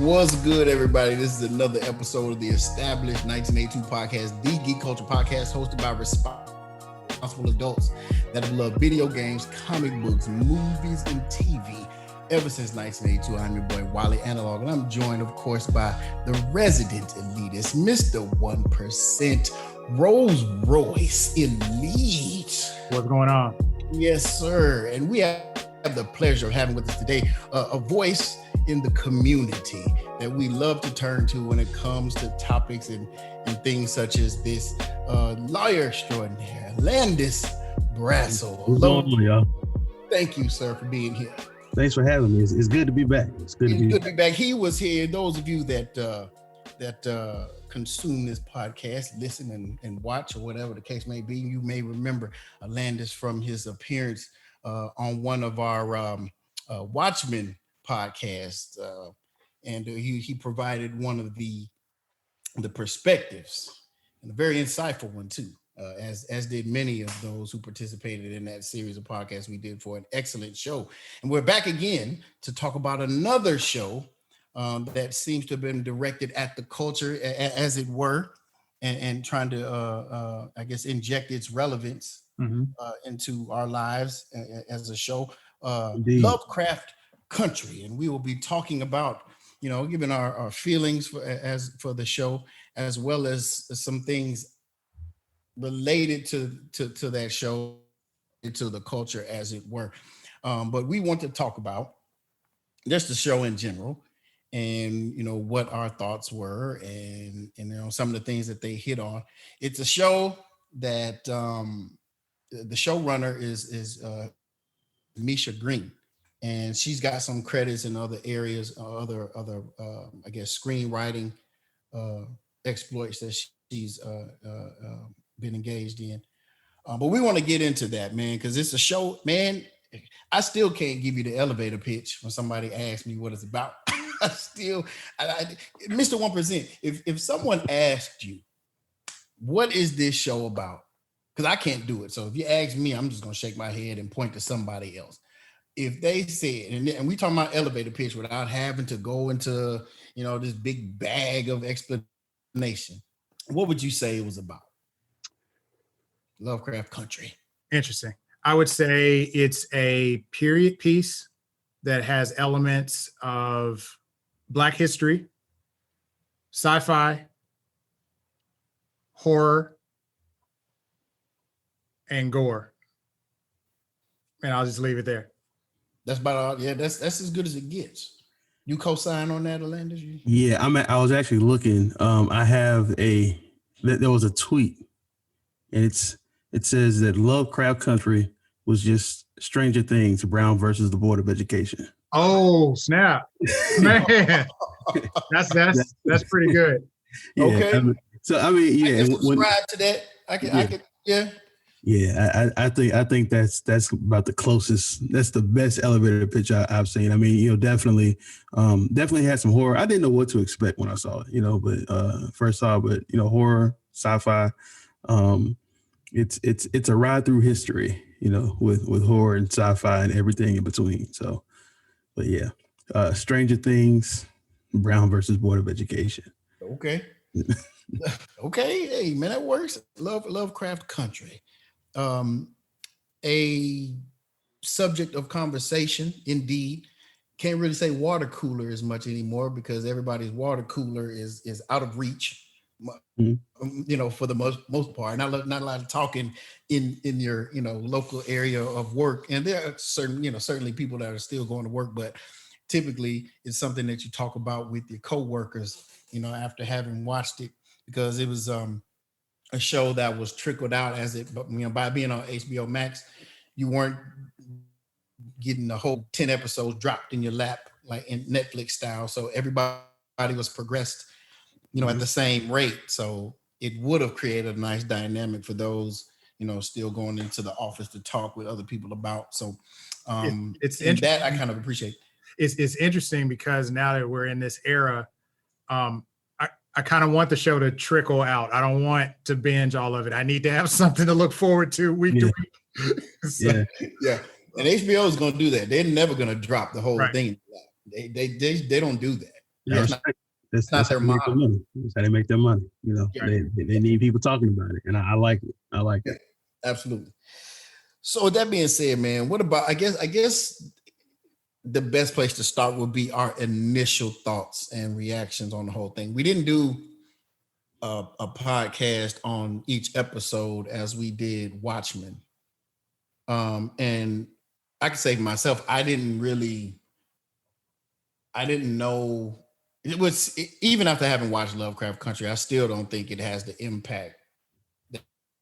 What's good, everybody? This is another episode of the established 1982 podcast, the Geek Culture Podcast, hosted by responsible adults that have loved video games, comic books, movies, and TV ever since 1982. I'm your boy, Wally Analog, and I'm joined, of course, by the resident elitist, Mr. 1%, Rolls Royce Elite. What's going on? Yes, sir. And we have the pleasure of having with us today a voice in the community that we love to turn to when it comes to topics and things such as this. Lawyer extraordinaire, Alandis Brassel. What's going on, y'all? Thank you, sir, for being here. Thanks for having me. It's good to be back. It's good to be back. He was here. Those of you that consume this podcast, listen and watch, or whatever the case may be, you may remember Alandis from his appearance on one of our Watchmen podcasts, and he provided one of the perspectives, and a very insightful one too, as did many of those who participated in that series of podcasts we did for an excellent show. And we're back again to talk about another show that seems to have been directed at the culture, as it were, and trying to, I guess, inject its relevance into our lives as a show. Lovecraft Country, and we will be talking about, giving our feelings for the show, as well as some things related to that show, to the culture, as it were. But we want to talk about just the show in general, and what our thoughts were, and some of the things that they hit on. It's a show that the showrunner is Misha Green. And she's got some credits in other areas, other I guess, screenwriting exploits that she's been engaged in. But we want to get into that, man, because it's a show, man. I still can't give you the elevator pitch when somebody asks me what it's about. Mr. 1%, if someone asked you, what is this show about? Because I can't do it. So if you ask me, I'm just going to shake my head and point to somebody else. If they said, and we talking about elevator pitch without having to go into, this big bag of explanation, what would you say it was about? Lovecraft Country. Interesting. I would say it's a period piece that has elements of Black history, sci-fi, horror, and gore. And I'll just leave it there. That's about all. Yeah, that's as good as it gets. You co-sign on that, Alandis? Yeah, I was actually looking. I have there was a tweet, and it says that Lovecraft Country was just Stranger Things, Brown versus the Board of Education. Oh, snap. Man. that's pretty good. Yeah, okay. I can subscribe to that. I can. Yeah, I think that's about the closest. That's the best elevator pitch I've seen. I mean, definitely had some horror. I didn't know what to expect when I saw it, but horror, sci-fi. It's a ride through history, with horror and sci-fi and everything in between. So, but yeah, Stranger Things, Brown versus Board of Education. Okay. Okay, hey man, that works. Lovecraft Country. A subject of conversation, indeed. Can't really say water cooler as much anymore because everybody's water cooler is out of reach, for the most part. Not a lot of talking in your local area of work, and there are certainly people that are still going to work, but typically it's something that you talk about with your coworkers, after having watched it, because it was a show that was trickled out by being on HBO Max. You weren't getting the whole 10 episodes dropped in your lap like in Netflix style. So everybody was progressed, at the same rate. So it would have created a nice dynamic for those, still going into the office to talk with other people about. So it's that I kind of appreciate. It's interesting because now that we're in this era, I kind of want the show to trickle out. I don't want to binge all of it. I need to have something to look forward to week to week. Yeah. And HBO is going to do that. They're never going to drop the whole thing. They don't do that. Yeah, it's That's not their how they make their model. money. That's how they make their money. You know, Yeah. they need people talking about it, and I like it. I like it. Absolutely. So with that being said, man, what about? I guess the best place to start would be our initial thoughts and reactions on the whole thing. We didn't do a podcast on each episode as we did Watchmen. And I can say myself, I didn't know it was, even after having watched Lovecraft Country, I still don't think it has the impact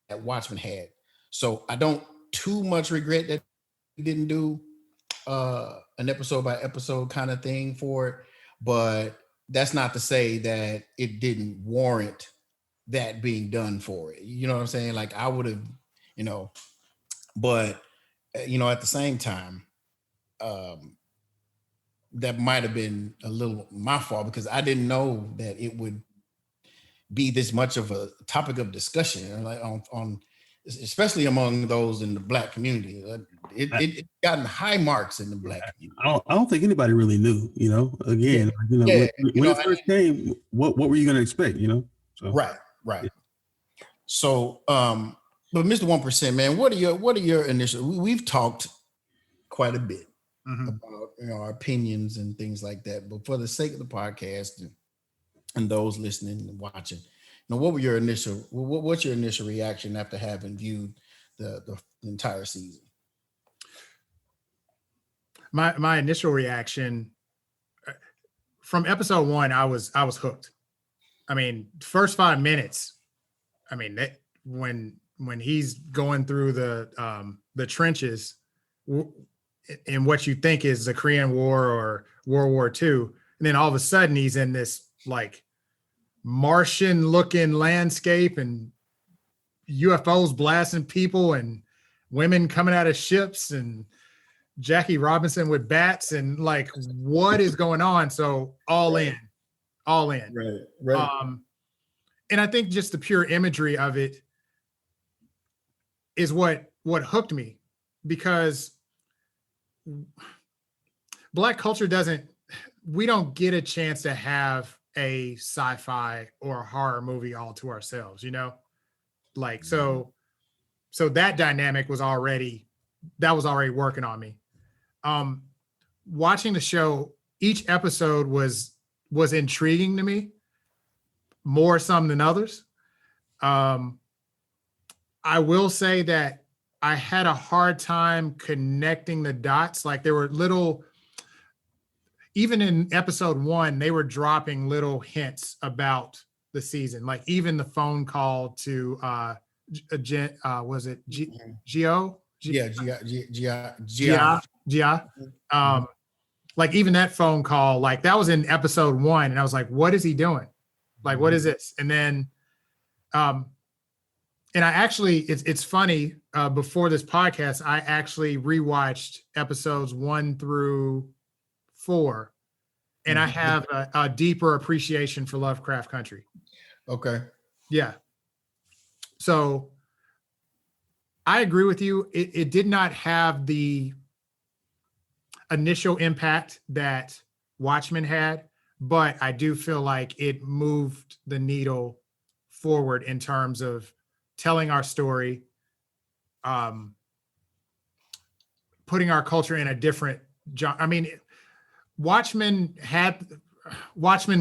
that Watchmen had. So I don't too much regret that we didn't do an episode by episode kind of thing for it, but that's not to say that it didn't warrant that being done for it. You know what I'm saying? Like I would have, but at the same time, that might have been a little my fault because I didn't know that it would be this much of a topic of discussion, like on especially among those in the Black community. It gotten high marks in the Black community. I don't think anybody really knew. Again, when it first came, what were you going to expect? So right. Yeah. So, but Mr. 1%, man, what are your initial? We've talked quite a bit about our opinions and things like that, but for the sake of the podcast and those listening and watching, what were your initial? What's your initial reaction after having viewed the entire season? My initial reaction from episode 1, I was hooked. I mean, first 5 minutes. I mean, when he's going through the trenches, in what you think is the Korean War or World War II, and then all of a sudden he's in this like Martian-looking landscape and UFOs blasting people and women coming out of ships and Jackie Robinson with bats and like what is going on? So all in. Right. And I think just the pure imagery of it is what hooked me, because Black culture we don't get a chance to have a sci-fi or a horror movie all to ourselves, like, so that dynamic was already working on me. Watching the show, each episode was intriguing to me, more some than others. I will say that I had a hard time connecting the dots. Like there were even in episode 1, they were dropping little hints about the season. Like even the phone call to was it Gio? Gia. Like even that phone call, like that was in episode 1, and I was like, what is he doing? Like, what is this? And then, and I actually, it's funny, before this podcast, I actually rewatched episodes 1 through 4, and I have a deeper appreciation for Lovecraft Country. Okay. Yeah. So I agree with you. It did not have the initial impact that Watchmen had, but I do feel like it moved the needle forward in terms of telling our story, putting our culture in a different genre. I mean, Watchmen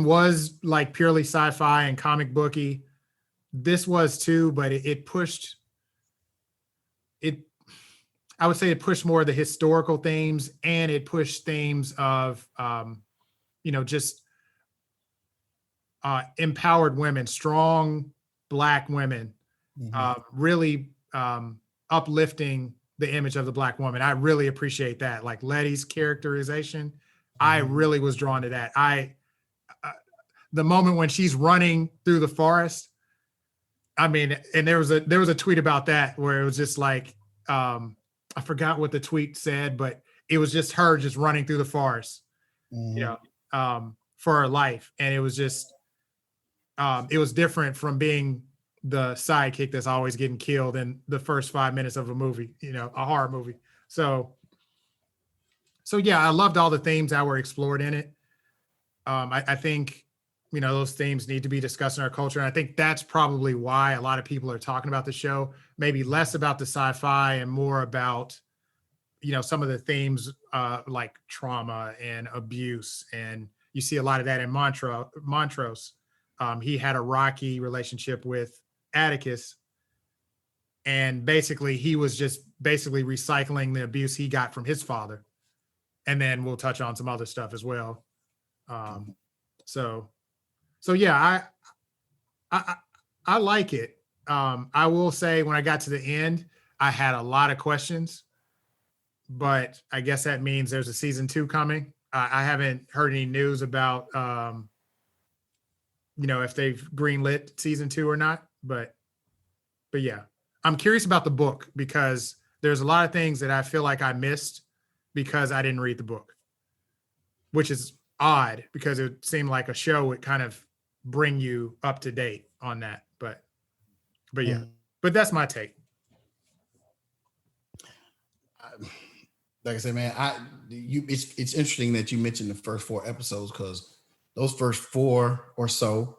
was like purely sci-fi and comic booky. This was too, but it pushed it. I would say it pushed more of the historical themes, and it pushed themes of, just empowered women, strong Black women, really uplifting the image of the Black woman. I really appreciate that. Like Letty's characterization, I really was drawn to that. The moment when she's running through the forest, I mean, and there was a tweet about that where it was just like, I forgot what the tweet said, but it was just her just running through the forest, for her life. And it was just, it was different from being the sidekick that's always getting killed in the first 5 minutes of a movie, a horror movie. So yeah, I loved all the themes that were explored in it. I think, those themes need to be discussed in our culture. And I think that's probably why a lot of people are talking about the show, maybe less about the sci-fi and more about, some of the themes like trauma and abuse. And you see a lot of that in Montrose. He had a rocky relationship with Atticus. And basically he was just recycling the abuse he got from his father. And then we'll touch on some other stuff as well. So yeah, I like it. I will say when I got to the end, I had a lot of questions, but I guess that means there's a season 2 coming. I haven't heard any news about, if they've greenlit season 2 or not, but yeah, I'm curious about the book because there's a lot of things that I feel like I missed because I didn't read the book, which is odd because it seemed like a show would kind of bring you up to date on that. But yeah, but that's my take. Like I said, man, it's interesting that you mentioned the first 4 episodes because those first 4 or so,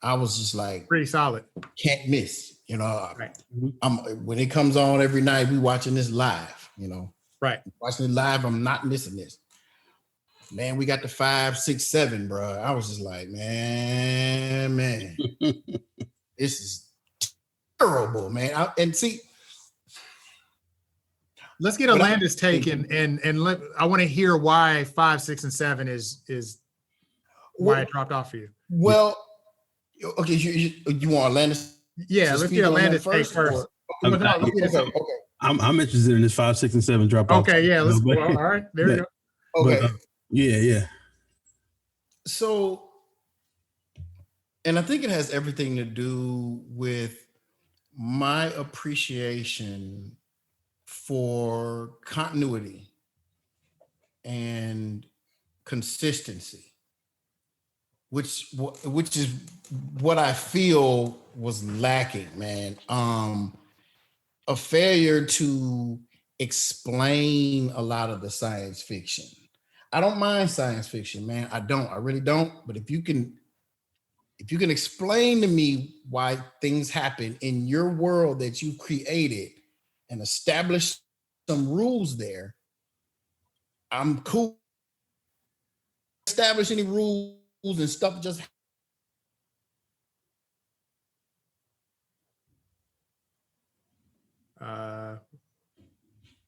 I was just like pretty solid. Can't miss, Right. When it comes on every night, we watching this live, Right. Watching it live, I'm not missing this. Man, we got the 5, 6, 7, bro. I was just like, man, this is terrible, man. Let's get Alandis' take and I want to hear why 5, 6, and 7 is why it dropped off for you. Well, okay, you want Alandis? Yeah, let's get Alandis' take first. Okay. I'm interested in this 5, 6, and 7 drop off. Okay, yeah, let's go. All right, there we go. Okay. But, yeah. So, and I think it has everything to do with my appreciation for continuity and consistency, which is what I feel was lacking, man. A failure to explain a lot of the science fiction. I don't mind science fiction, man. I really don't. But if you can explain to me why things happen in your world that you created and establish some rules there, I'm cool. Establish any rules and stuff just.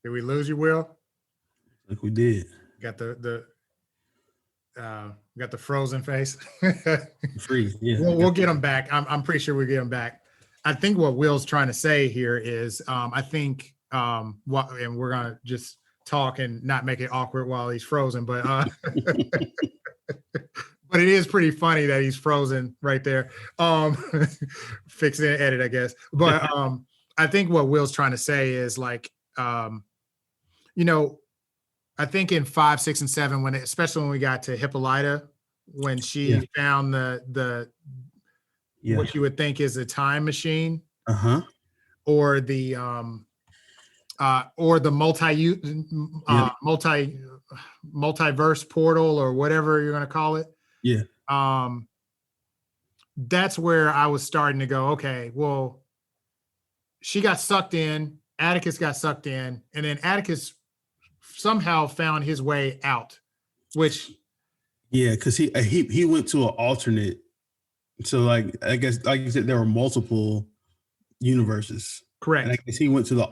Did we lose you, Will? Like we did. Got the frozen face. Freeze. Yeah. We'll get him back. I'm pretty sure we'll get him back. I think what Will's trying to say here is, I think, and we're gonna just talk and not make it awkward while he's frozen, but but it is pretty funny that he's frozen right there. Fix it and edit, I guess. But I think what Will's trying to say is like, I think in 5, 6, and 7, especially when we got to Hippolyta, when she found the what you would think is a time machine, or the multiverse portal or whatever you're going to call it. Yeah. That's where I was starting to go, okay, well, she got sucked in, Atticus got sucked in, and then Atticus somehow found his way out, which because he went to an alternate. So like I guess like you said, there were multiple universes. Correct. And I guess he went to an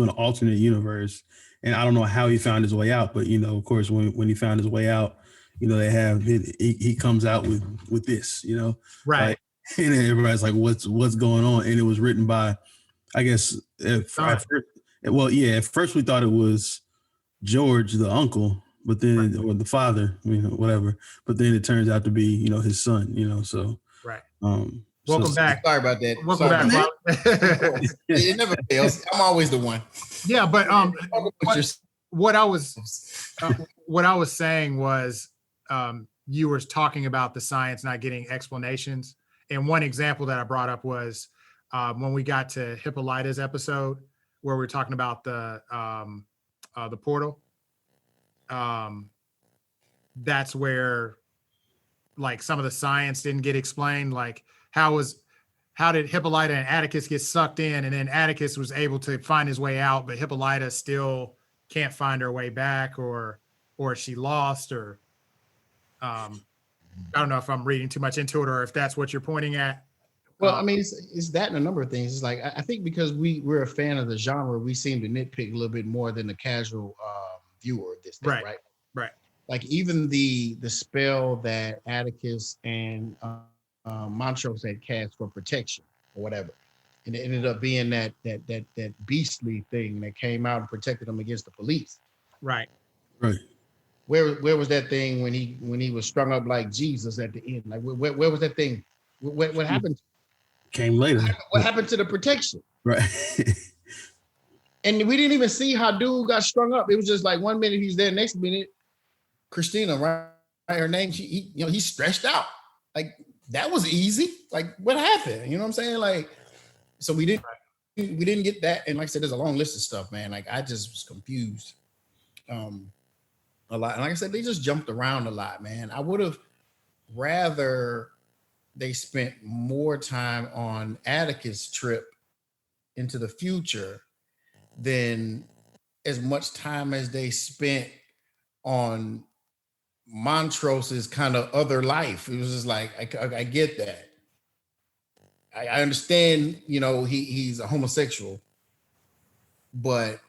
alternate universe, and I don't know how he found his way out, but of course when he found his way out, they have he comes out with this, right. Like, and everybody's like, what's going on? And it was written by, I guess at first we thought it was George, the uncle, but then or the father, whatever. But then it turns out to be, his son, so right. Welcome back. Sorry about that. Welcome back. It never fails. I'm always the one. Yeah, but what I was saying was, you were talking about the science not getting explanations, and one example that I brought up was when we got to Hippolyta's episode where we're talking about the portal. That's where like some of the science didn't get explained. Like how did Hippolyta and Atticus get sucked in, and then Atticus was able to find his way out, but Hippolyta still can't find her way back, or she lost, or I don't know if I'm reading too much into it or if that's what you're pointing at. Well, I mean, it's that and a number of things. It's like I think because we're a fan of the genre, we seem to nitpick a little bit more than the casual viewer of this thing, right? Right. Like even the spell that Atticus and Montrose had cast for protection or whatever, and it ended up being that beastly thing that came out and protected them against the police. Right. Where was that thing when he was strung up like Jesus at the end? Like where was that thing? What happened? Came later. What happened to the protection? Right. And we didn't even see how dude got strung up. It was just like 1 minute he's there, next minute Christina, right? Her name, he's stretched out. Like that was easy. Like what happened? You know what I'm saying? Like, so we didn't get that. And like I said, there's a long list of stuff, man. Like I just was confused a lot. And like I said, they just jumped around a lot, man. I would have rather they spent more time on Atticus' trip into the future than as much time as they spent on Montrose's kind of other life. It was just like, I get that. I understand, he's a homosexual, but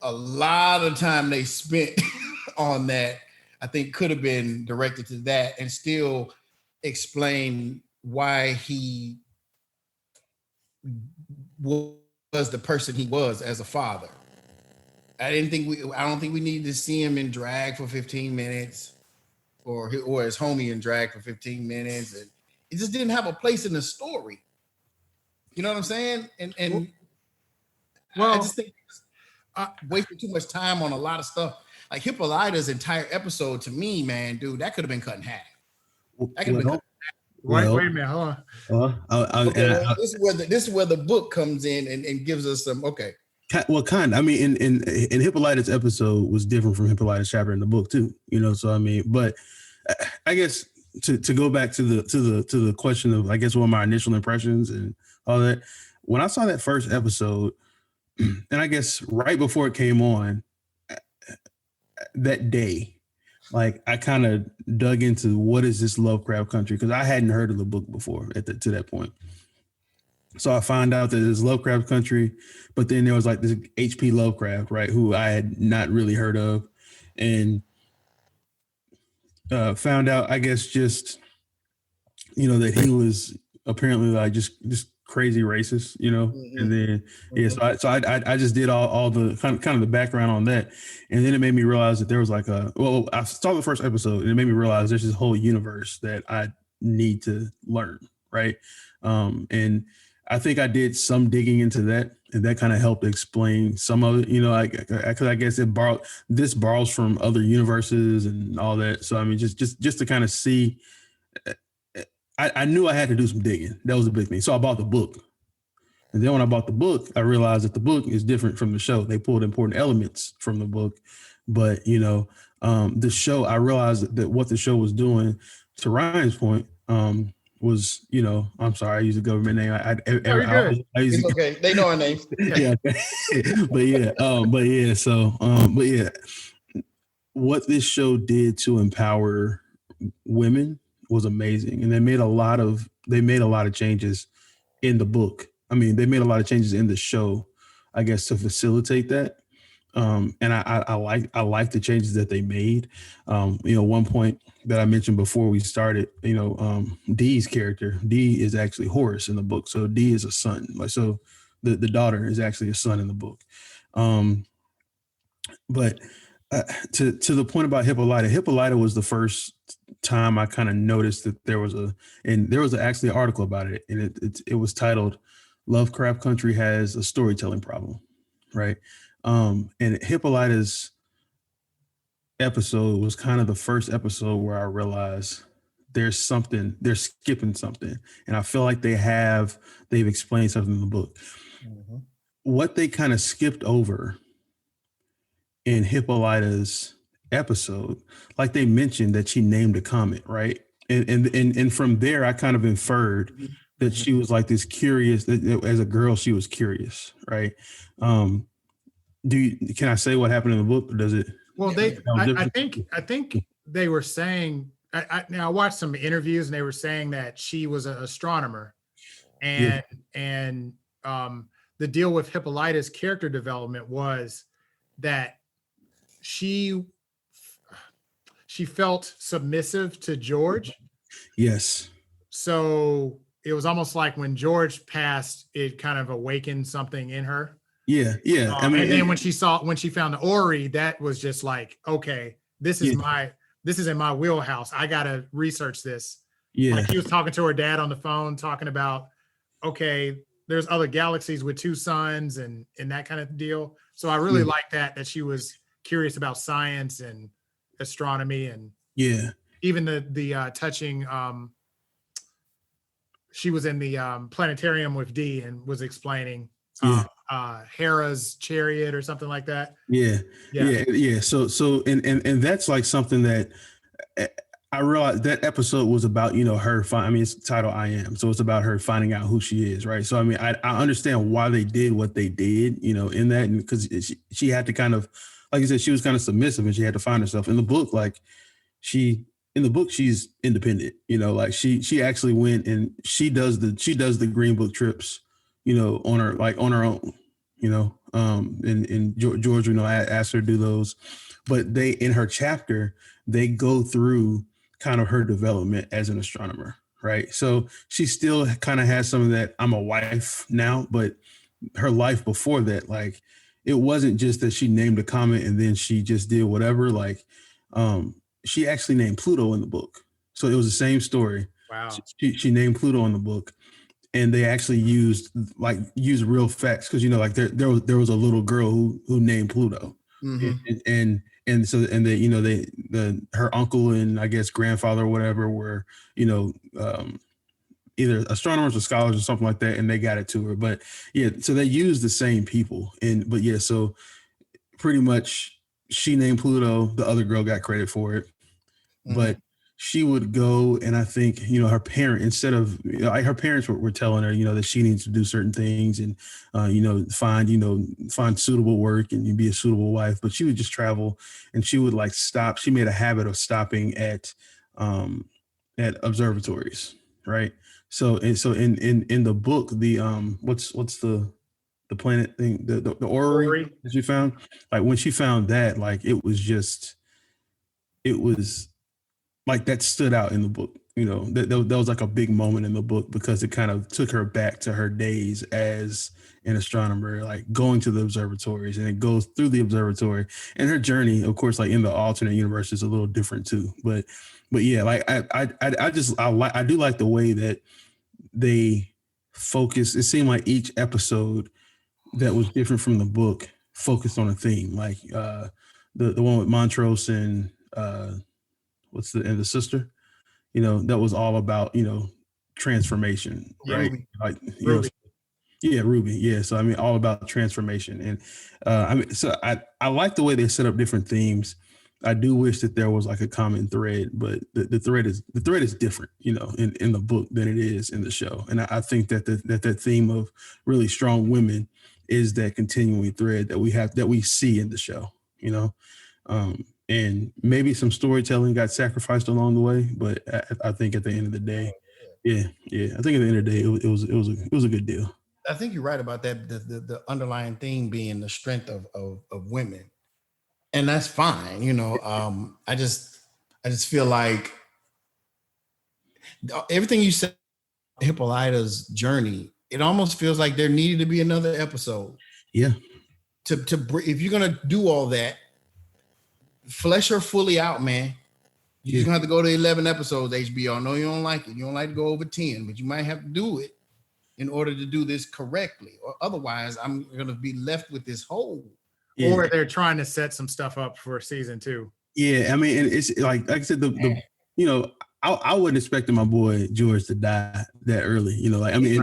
a lot of time they spent on that, I think could have been directed to that and still explain why he was the person he was as a father. I don't think we needed to see him in drag for 15 minutes or his homie in drag for 15 minutes. And it just didn't have a place in the story. You know what I'm saying? And well, I just think wasting too much time on a lot of stuff. Like Hippolyta's entire episode to me, man, dude, that could have been cut in half. That could have been cut in half. Wait a minute, hold on. This is where the book comes in and gives us some, okay. Well, kind of. I mean, in Hippolyta's episode was different from Hippolyta's chapter in the book too. So I mean, but I guess to go back to the question of, I guess, what my initial impressions and all that. When I saw that first episode, and I guess right before it came on that day, like I kind of dug into what is this Lovecraft Country, because I hadn't heard of the book before to that point. So I found out that it's Lovecraft Country, but then there was like this H.P. Lovecraft, right, who I had not really heard of, and found out, I guess, just that he was apparently like just crazy racist, mm-hmm. And then so I just did all the kind of the background on that, and then it made me realize that there was like I saw the first episode and it made me realize there's this whole universe that I need to learn, right, and I think I did some digging into that, and that kind of helped explain some of it, because I guess this borrows from other universes and all that. So I mean, just to kind of see, I knew I had to do some digging. That was a big thing. So I bought the book, and then when I bought the book, I realized that the book is different from the show. They pulled important elements from the book, but the show, I realized that what the show was doing, to Ryan's point, was, I'm sorry, I use the government name. It's okay. They know our names. Yeah. but what this show did to empower women was amazing. And they made a lot of changes in the book. I mean, they made a lot of changes in the show, I guess, to facilitate that. And I like the changes that they made. One point that I mentioned before we started, Dee's character, Dee is actually Horus in the book. So Dee is a son. Like, so the daughter is actually a son in the book. But to the point about Hippolyta was the first time I kind of noticed that there was actually an article about it, and it was titled "Lovecraft Country has a storytelling problem," right? And Hippolyta's episode was kind of the first episode where I realized they're skipping something. And I feel like they've explained something in the book. Mm-hmm. What they kind of skipped over in Hippolyta's episode, like they mentioned that she named a comet, right? And from there, I kind of inferred that she was like this curious. That as a girl, she was curious, right? Can I say what happened in the book, or does it? Well, I think they were saying. Now I watched some interviews, and they were saying that she was an astronomer, and the deal with Hippolyta's character development was that she felt submissive to George. Yes. So it was almost like when George passed, it kind of awakened something in her. Yeah. I mean, and then when she found the Ori, that was just like, okay, this is in my wheelhouse. I gotta research this. Yeah. Like he was talking to her dad on the phone, talking about, okay, there's other galaxies with 2 suns and that kind of deal. So I really like that she was curious about science and astronomy, and even the touching. She was in the planetarium with Dee and was explaining Hera's chariot or something like that. Yeah. So and that's like something that I realized that episode was about, her. It's titled I Am. So it's about her finding out who she is. Right. So, I understand why they did what they did, in that, and because she had to kind of, like you said, she was kind of submissive and she had to find herself in the book. Like she's independent, like she actually went and she does the Green Book trips, on her own, and George, asked her to do those, but in her chapter, they go through kind of her development as an astronomer. Right. So she still kind of has some of that. I'm a wife now, but her life before that, like, it wasn't just that she named a comet and then she just did whatever. Like, she actually named Pluto in the book. So it was the same story. Wow. She named Pluto in the book, and they actually used real facts. Cause there was a little girl who named Pluto. Mm-hmm. And so her uncle and I guess grandfather or whatever were, either astronomers or scholars or something like that. And they got it to her, but so they used the same people. So pretty much she named Pluto, the other girl got credit for it, but she would go, and I think, her parent, instead of, her parents were telling her, that she needs to do certain things and, find suitable work and be a suitable wife. But she would just travel, and she would stop. She made a habit of stopping at observatories. Right. So in the book, the, what's the planet thing, the orrery that she found, like when she found that, like, it was like that stood out in the book, that was like a big moment in the book because it kind of took her back to her days as an astronomer, like going to the observatories, and it goes through the observatory, and her journey, of course, like in the alternate universe is a little different too. But yeah, like I do like the way that they focus. It seemed like each episode that was different from the book focused on a theme, like the one with Montrose and the sister, that was all about, transformation, right? Ruby. Like, Ruby. Ruby. Yeah. So, all about transformation. And so I like the way they set up different themes. I do wish that there was like a common thread, but the thread is different, in the book than it is in the show. And I think that that theme of really strong women is that continuing thread that we see in the show, and maybe some storytelling got sacrificed along the way, but I think at the end of the day, I think at the end of the day, it was a good deal. I think you're right about that. The underlying theme being the strength of women, and that's fine. I just feel like everything you said, Hippolyta's journey, it almost feels like there needed to be another episode. Yeah. To if you're gonna do all that, flesh her fully out, man. You're gonna have to go to 11 episodes, HBO. I know you don't like it. You don't like to go over 10, but you might have to do it in order to do this correctly. Or otherwise, I'm gonna be left with this hole. Yeah. Or they're trying to set some stuff up for season 2. Yeah, and it's like I said, I wasn't expecting my boy George to die that early. Man,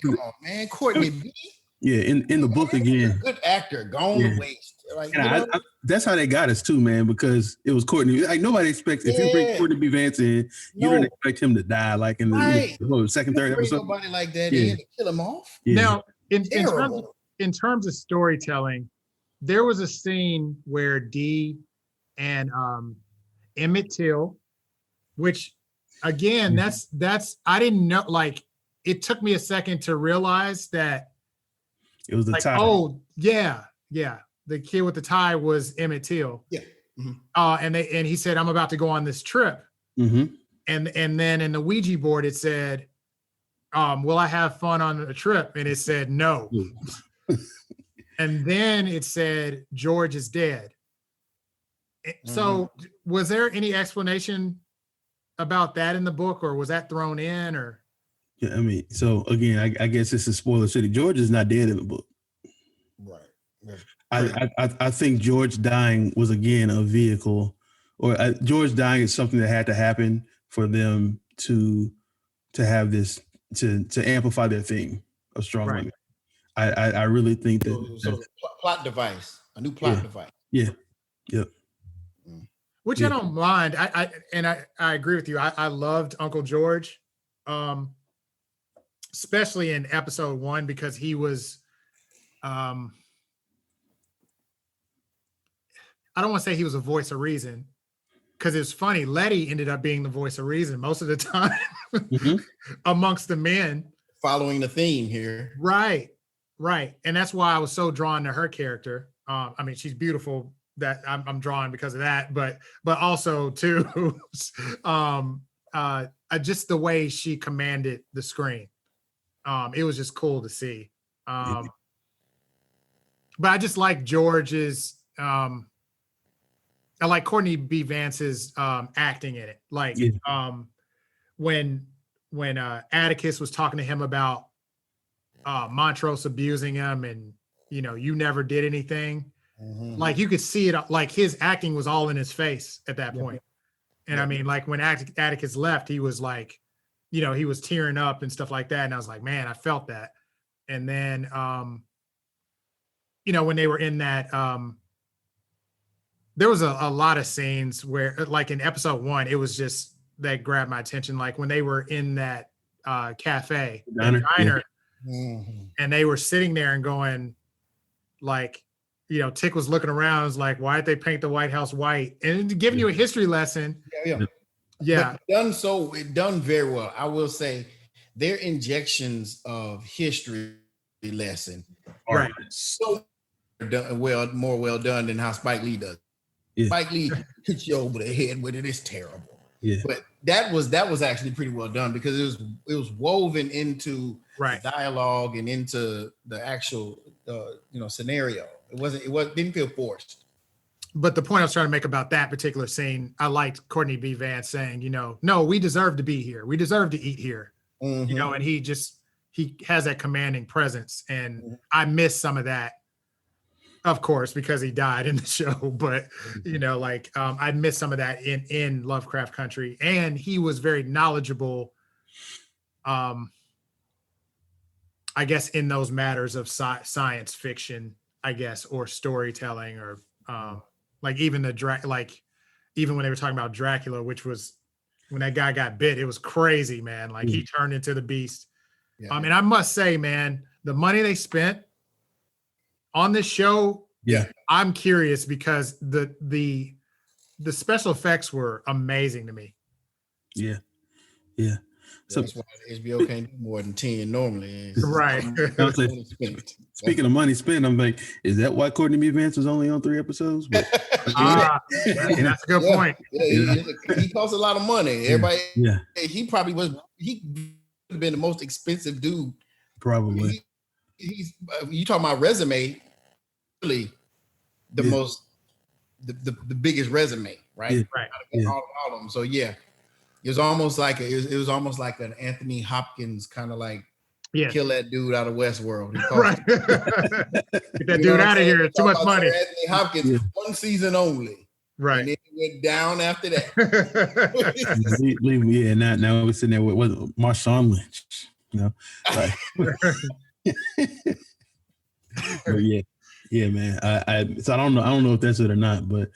come on, man, Courtney B. Yeah, in the book again. Good actor, gone to waste. Like, And that's how they got us too, man, because it was Courtney. Like nobody expects if you bring Courtney B. Vance in, you don't expect him to die like in the second, third episode. Nobody like that in to kill him off. Yeah. Now, in terms of storytelling, there was a scene where Dee and Emmett Till, which again, that's I didn't know. Like, it took me a second to realize that it was the tie. Oh yeah, the kid with the tie was Emmett Till. Yeah. And he said, "I'm about to go on this trip." Mm-hmm. And then in the Ouija board it said, "Will I have fun on a trip?" And it said no. And then it said George is dead. So was there any explanation about that in the book, or was that thrown in? Or yeah, I mean, so again, I guess this is spoiler city. George is not dead in the book. Right. I think George dying was again a vehicle, or George dying is something that had to happen for them to have this to amplify their theme of strong women. I really think that plot device, a new plot device. Yeah. Yep. Which I don't mind. I agree with you. I loved Uncle George, especially in episode 1, because he was I don't want to say he was a voice of reason, because it's funny. Letty ended up being the voice of reason most of the time amongst the men. Following the theme here. Right. And that's why I was so drawn to her character. I mean, she's beautiful, that I'm drawn because of that, but also too, just the way she commanded the screen. It was just cool to see. But I just like George's, I like Courtney B. Vance's acting in it. Like when Atticus was talking to him about Montrose abusing him, and you never did anything. Like you could see it, like his acting was all in his face at that point. And I mean, like when Atticus left, he was like, he was tearing up and stuff like that. And I was like, man, I felt that. And then, when they were in that, there was a lot of scenes where, like in episode 1, it was just that grabbed my attention. Like when they were in that cafe, diner, and they were sitting there and going, like, Tick was looking around, was like, why did they paint the White House white? And giving you a history lesson. Yeah. But done very well. I will say their injections of history lesson are so more well done than how Spike Lee does. Yeah. Spike Lee hits you over the head with it. It's terrible. Yeah. But that was actually pretty well done, because it was woven into dialogue and into the actual scenario. It didn't feel forced. But the point I was trying to make about that particular scene, I liked Courtney B. Vance saying, no, we deserve to be here. We deserve to eat here. And he has that commanding presence. And I miss some of that, of course, because he died in the show. But, I miss some of that in Lovecraft Country. And he was very knowledgeable, I guess, in those matters of science fiction, I guess, or storytelling, or like even even when they were talking about Dracula, which was when that guy got bit, it was crazy, man. Like he turned into the beast. And I must say, man, the money they spent on this show, I'm curious, because the special effects were amazing to me. Yeah. So that's why HBO can't do more than 10 normally. Right. Speaking of money spent, I'm like, is that why Courtney B. Vance was only on 3 episodes? But, that's a good point. He costs a lot of money. Everybody, he probably would have been the most expensive dude. Probably. He's you talking about resume, really the biggest resume, right? Right. All of them. So it was almost like an Anthony Hopkins kind of like kill that dude out of Westworld. Right. Get that dude out of here. Too much money. Anthony Hopkins, 1 season only. Right. And then it went down after that. Leave me. Yeah. Now we're sitting there with Marshawn Lynch. Like, but Yeah, man. So I don't know if that's it or not, but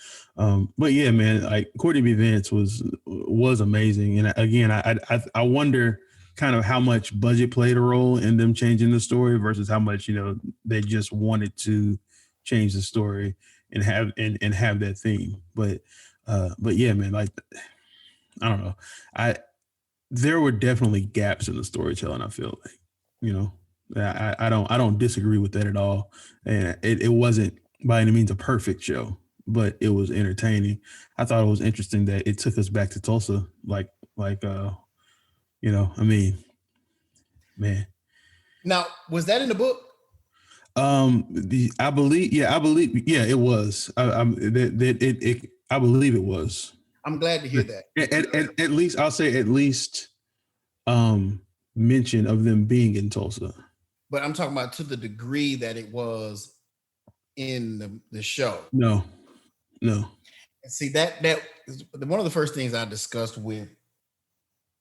yeah, man. Like Courtney B. Vance was amazing, and again, I wonder kind of how much budget played a role in them changing the story versus how much they just wanted to change the story and have that theme. But yeah, man. Like I don't know, there were definitely gaps in the storytelling. I feel like I don't disagree with that at all, and it wasn't by any means a perfect show, but it was entertaining. I thought it was interesting that it took us back to Tulsa, I mean, man. Now, was that in the book? I believe, yeah, it was. I believe it was. I'm glad to hear that. At least I'll say mention of them being in Tulsa. But I'm talking about to the degree that it was in the show. No. See, that is one of the first things I discussed with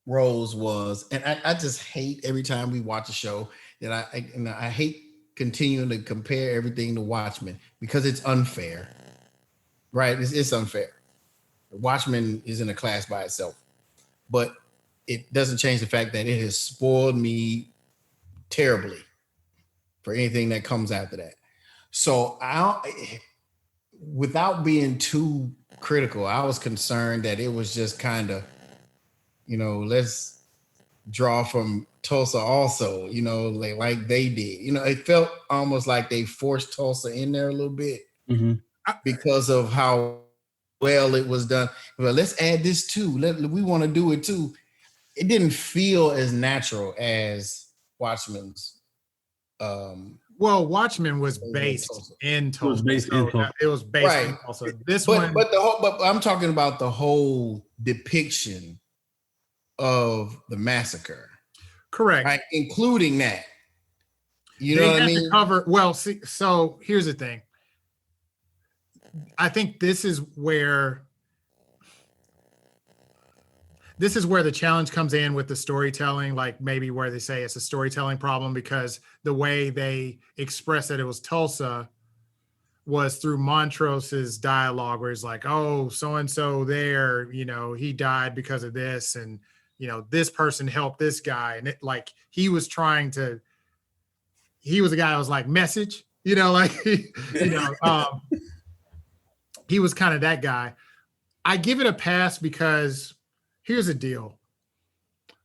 Rose was, and I just hate every time we watch a show that I hate continuing to compare everything to Watchmen because it's unfair, right? It's unfair. Watchmen is in a class by itself, but it doesn't change the fact that it has spoiled me terribly for anything that comes after that. So without being too critical, I was concerned that it was just kind of, let's draw from Tulsa also, like they did. It felt almost like they forced Tulsa in there a little bit because of how well it was done. Well, let's add this too. We want to do it too. It didn't feel as natural as Watchmen's. Watchmen was based in Tulsa. It was based right. in Tulsa. But I'm talking about the whole depiction of the massacre. Correct. Right? Including that. You know what I mean? So here's the thing. I think this is where the challenge comes in with the storytelling, like maybe where they say it's a storytelling problem because the way they express that it was Tulsa was through Montrose's dialogue where he's like, oh, so-and-so there, he died because of this. And, this person helped this guy. And he was a guy that was like message, he was kind of that guy. I give it a pass because here's the deal.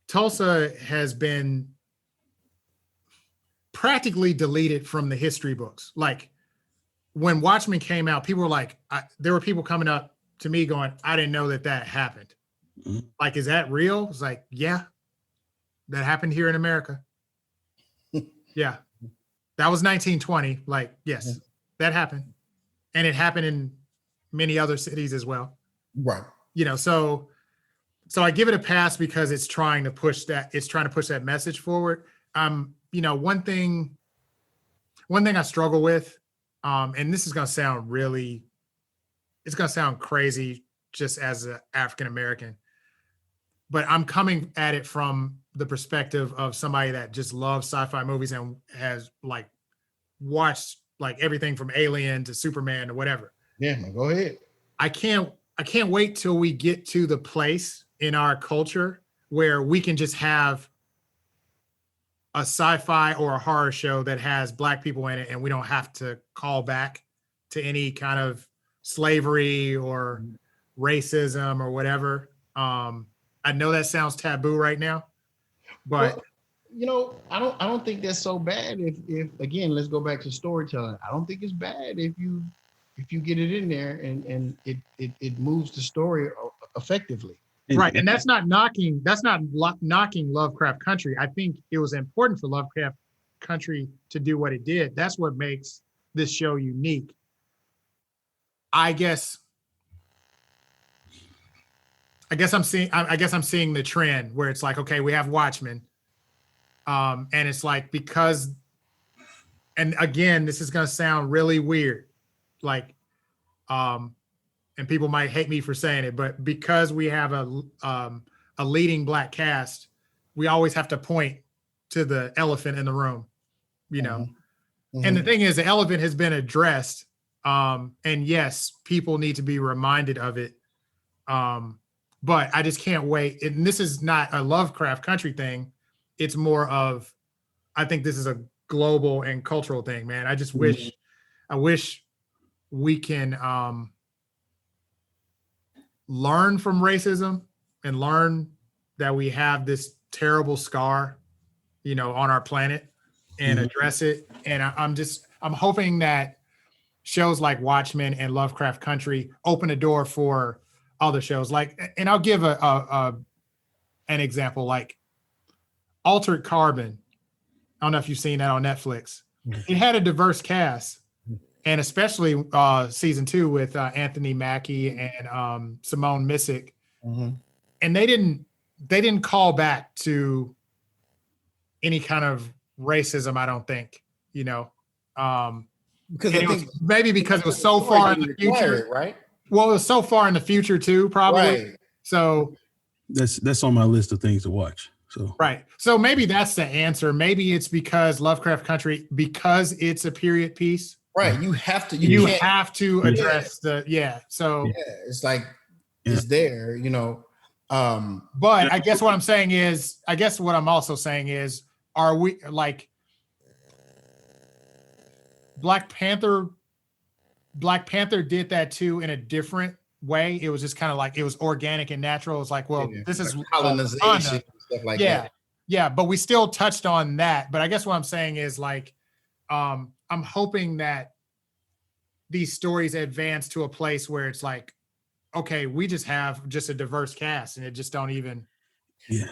Tulsa has been practically deleted from the history books. Like when Watchmen came out, people were like, there were people coming up to me going, I didn't know that happened. Mm-hmm. Like, is that real? It's like, yeah, that happened here in America. Yeah. That was 1920. Like, yes, that happened. And it happened in many other cities as well. Right. So I give it a pass because it's trying to push that message forward. One thing I struggle with, and this is going to sound crazy just as an African-American, but I'm coming at it from the perspective of somebody that just loves sci-fi movies and has watched everything from Alien to Superman to whatever. Yeah, go ahead. I can't wait till we get to the place in our culture where we can just have a sci-fi or a horror show that has Black people in it and we don't have to call back to any kind of slavery or racism or whatever. I know that sounds taboo right now, but I don't think that's so bad if again, let's go back to storytelling. I don't think it's bad if you get it in there and it moves the story effectively. Right. And that's not knocking Lovecraft Country. I think it was important for Lovecraft Country to do what it did. That's what makes this show unique. I guess I'm seeing the trend where it's like, okay, we have Watchmen. And it's like, because, and again, this is going to sound really weird. And people might hate me for saying it, but because we have a leading Black cast, we always have to point to the elephant in the room, And the thing is, the elephant has been addressed. And yes, people need to be reminded of it. But I just can't wait. And this is not a Lovecraft Country thing. It's more of, I think this is a global and cultural thing, man. I just wish, I wish we can learn from racism and learn that we have this terrible scar, you know, on our planet and address it. And I'm hoping that shows like Watchmen and Lovecraft Country open a door for other shows. Like, and I'll give an example, like Altered Carbon. I don't know if you've seen that on Netflix. It had a diverse cast, and especially season 2 with Anthony Mackie and Simone Missick. And they didn't call back to any kind of racism, I don't think, you know. Because I think maybe because it was so far in the future, right? Well, it was so far in the future too, probably. Right. So that's on my list of things to watch. So right. So maybe that's the answer. Maybe it's because Lovecraft Country, because it's a period piece. Right. You have to. You have to address So it's like it's there, you know. But I guess what I'm saying is, what I'm also saying is, are we like Black Panther did that too in a different way. It was just kind of like, it was organic and natural. It's like, well, this is colonization and stuff like that. Yeah, but we still touched on that. But I guess what I'm saying is like, I'm hoping that these stories advance to a place where it's like, okay, we just have just a diverse cast and it just don't even. Yeah.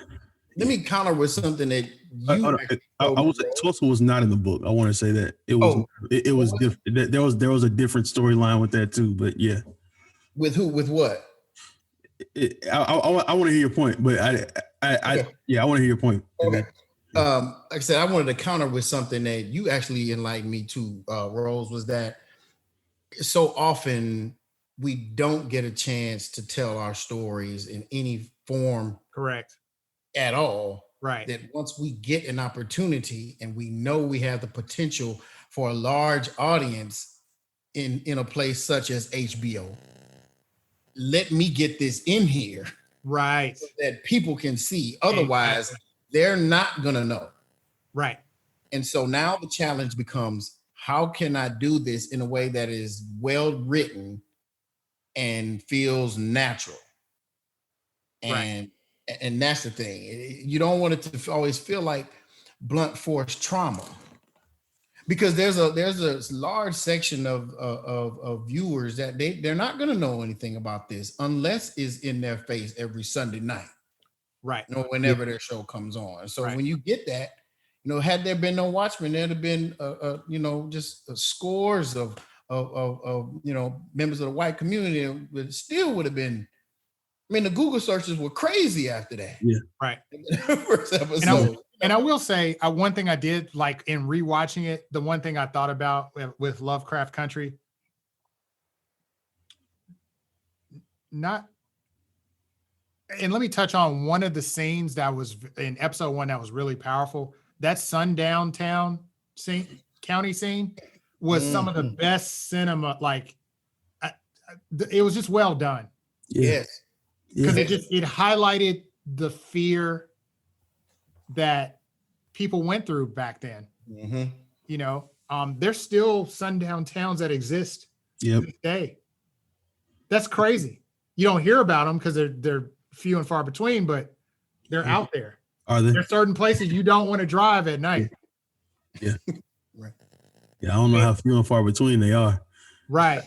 Let me counter with something that I would say Tulsa was not in the book. I want to say that it was. It was different. There was a different storyline with that too. But yeah. With who? With what? I want to hear your point, but I want to hear your point. Okay. Like I said, I wanted to counter with something that you actually enlightened me to, Rose, was that so often we don't get a chance to tell our stories in any form. Correct. At all. Right. That once we get an opportunity and we know we have the potential for a large audience in a place such as HBO, let me get this in here. Right. So that people can see. Otherwise, they're not going to know. Right. And so now the challenge becomes, how can I do this in a way that is well written and feels natural? And that's the thing. You don't want it to always feel like blunt force trauma, because there's a large section of viewers that they're not going to know anything about this unless it's in their face every Sunday night, right? You know, whenever their show comes on. So when you get that, you know, had there been no Watchmen, there'd have been just scores of you know, members of the white community, but still would have been. I mean, the Google searches were crazy after that. Yeah. Right. First episode. And I will say, one thing I did like in rewatching it, the one thing I thought about with Lovecraft Country, and let me touch on one of the scenes that was in episode 1 that was really powerful. That sundown town county scene was some of the best cinema. Like, it was just well done. Yes. Because it highlighted the fear that people went through back then. You know, there's still sundown towns that exist to this day. That's crazy. You don't hear about them because they're few and far between, but they're out there. Are they? There's certain places you don't want to drive at night. Yeah. Right. Yeah, I don't know how few and far between they are. Right.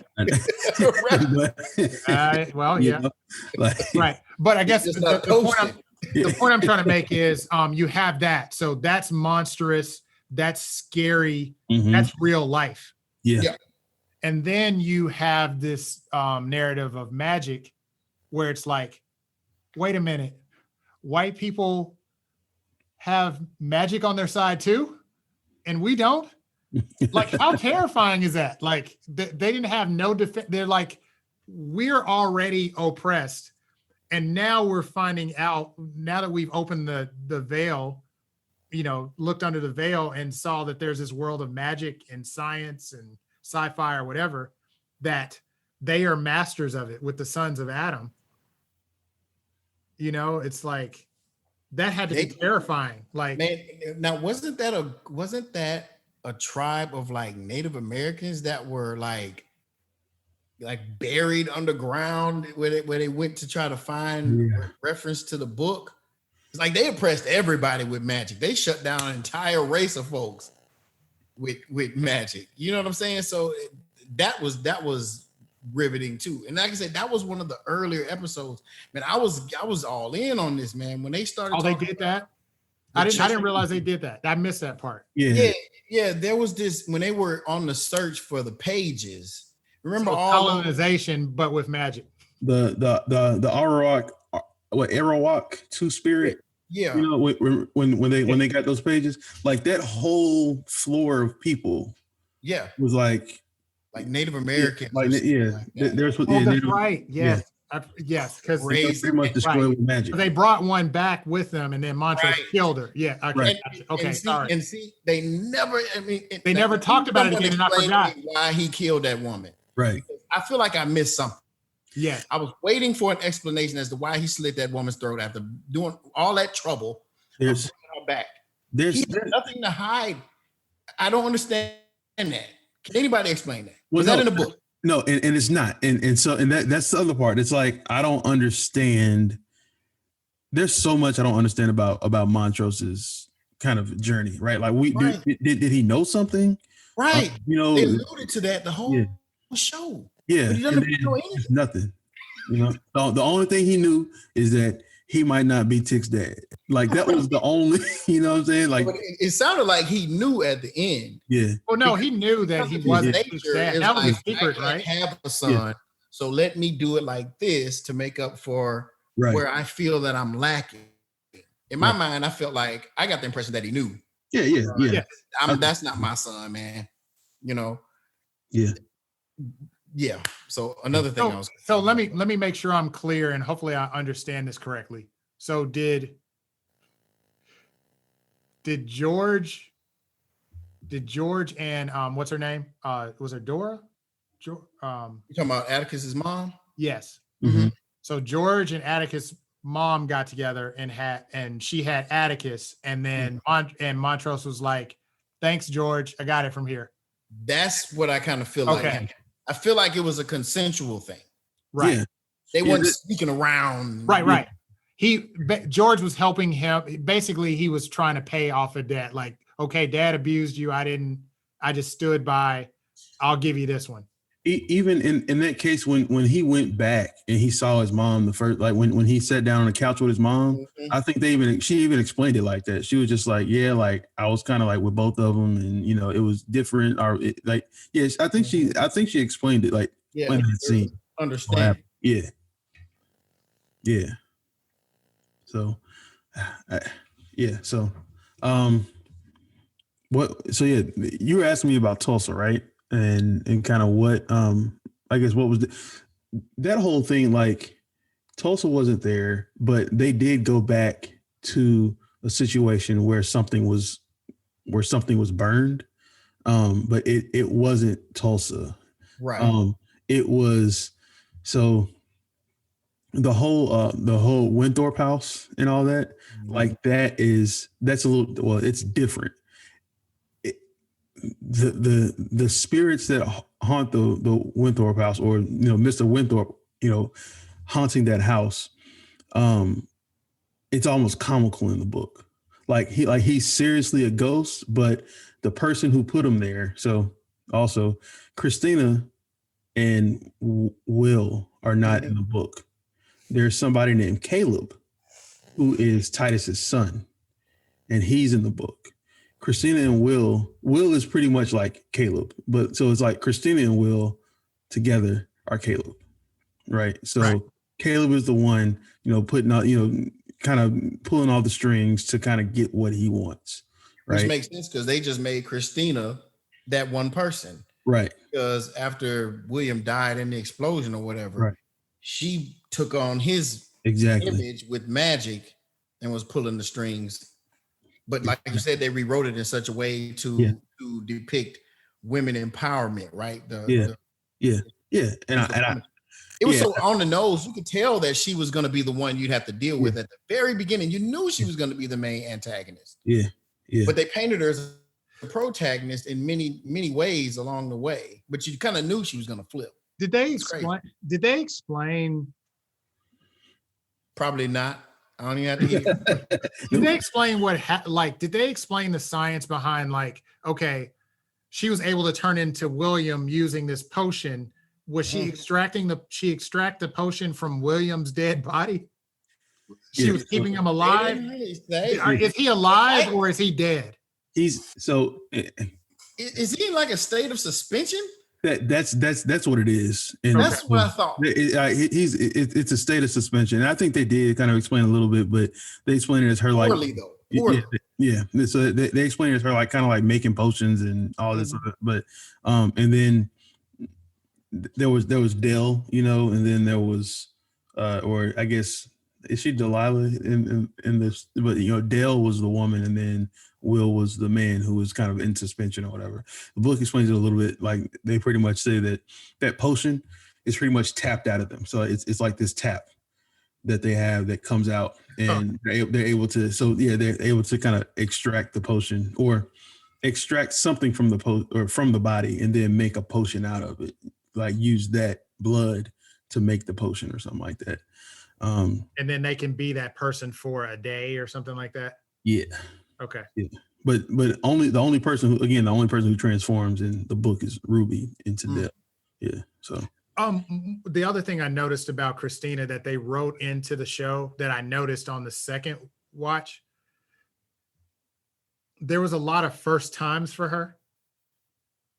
Well, yeah. Know, like, right. But I guess the point I'm trying to make is you have that. So that's monstrous. That's scary. That's real life. Yeah. And then you have this narrative of magic where it's like, wait a minute, white people have magic on their side too, and we don't? Like, how terrifying is that? Like, they didn't have no defense. They're like, we're already oppressed. And now we're finding out, now that we've opened the veil, looked under the veil and saw that there's this world of magic and science and sci-fi or whatever, that they are masters of it with the sons of Adam. It's like that had to be terrifying. Like, man, now wasn't that a tribe of like Native Americans that were like buried underground where they went to try to find reference to the book? It's like they oppressed everybody with magic. They shut down an entire race of folks with magic. You know what I'm saying? So that was riveting too. And like I said, that was one of the earlier episodes. Man, I was all in on this, man. When they started they did that. I didn't realize they did that. I missed that part. Yeah. There was this when they were on the search for the pages. Remember all colonization, but with magic. The Arawak two-spirit. Yeah. When they got those pages, like that whole floor of people. Yeah. Was like Native Americans. There's that's right. Yes. Yes, because they pretty much destroyed with magic. They brought one back with them, and then Montrose killed her. Yeah, okay, sorry. And see, they never. They never talked about it again, and I forgot why he killed that woman. Right. I feel like I missed something. Yeah, I was waiting for an explanation as to why he slit that woman's throat after doing all that trouble. There's her back. There's nothing to hide. I don't understand that. Can anybody explain that? Was that in the book? No, and it's not. And that's the other part. It's like I don't understand. There's so much I don't understand about Montrose's kind of journey, right? Like did he know something? Right. They alluded to that the whole show. Yeah. But he doesn't know anything. Nothing. The only thing he knew is that he might not be Tick's dad. Like that was the only, you know what I'm saying? Like it sounded like he knew at the end. Yeah. Well, no, he knew that he wasn't Tick's dad. That was his secret, right? I have a son, so let me do it like this to make up for where I feel that I'm lacking. In my mind, I felt like I got the impression that he knew. Yeah. That's not my son, man. Yeah. Yeah. So another thing So let me make sure I'm clear, and hopefully I understand this correctly. So did George and what's her name? Was it Dora? You talking about Atticus's mom? Yes. Mm-hmm. So George and Atticus' mom got together and she had Atticus, and then Montrose was like, "Thanks, George. I got it from here." That's what I kind of feel like. I feel like it was a consensual thing. Right. Yeah. They weren't sneaking around. Right. George was helping him. Basically, he was trying to pay off a debt. Like, okay, dad abused you. I just stood by. I'll give you this one. Even in that case, when he went back and he saw his mom the first, like when he sat down on the couch with his mom, I think she even explained it like that. She was just like, yeah, like I was kind of like with both of them, and it was different. Or I think she explained it like in that scene. Understand? Yeah. So, So, you were asking me about Tulsa, right? And kind of what I guess what was that whole thing, like Tulsa wasn't there, but they did go back to a situation where something was burned, but it wasn't Tulsa, right? It was the whole Winthrop house and all that, like that's a little, well, it's different. The spirits that haunt the Winthrop house, or Mr. Winthrop, haunting that house, it's almost comical in the book. Like he's seriously a ghost, but the person who put him there. So also Christina and Will are not in the book. There's somebody named Caleb who is Titus's son, and he's in the book. Christina and Will is pretty much like Caleb, but so it's like Christina and Will together are Caleb, right? So Caleb is the one, putting out, kind of pulling all the strings to kind of get what he wants, right? Which makes sense because they just made Christina that one person, right? Because after William died in the explosion or whatever, she took on his image with magic and was pulling the strings But like you said, they rewrote it in such a way to depict women empowerment, right? It was so on the nose. You could tell that she was going to be the one you'd have to deal with at the very beginning. You knew she was going to be the main antagonist. Yeah. But they painted her as a protagonist in many ways along the way. But you kind of knew she was going to flip. Did they explain? Probably not. I don't even have to hear. Did they explain did they explain the science behind, like, okay, she was able to turn into William using this potion. Was she extract the potion from William's dead body? She was keeping him alive. Is he alive or is he dead? Is he in like a state of suspension? That's what it is. And that's what I thought. It's a state of suspension. And I think they did kind of explain a little bit, but they explained it as her poorly, though. Yeah. So they explained it as her like kind of like making potions and all this stuff. But and then there was Dell, and then there was or I guess is she Delilah in this? But Dell was the woman, and then Will was the man who was kind of in suspension or whatever. The book explains it a little bit. Like they pretty much say that potion is pretty much tapped out of them. So it's like this tap that they have that comes out, and they're able to. So they're able to kind of extract the potion or extract something from the body, and then make a potion out of it. Like use that blood to make the potion or something like that. And then they can be that person for a day or something like that. Yeah. Okay. Yeah. But the only person who transforms in the book is Ruby into Dell. Yeah. So the other thing I noticed about Christina that they wrote into the show that I noticed on the second watch, there was a lot of first times for her.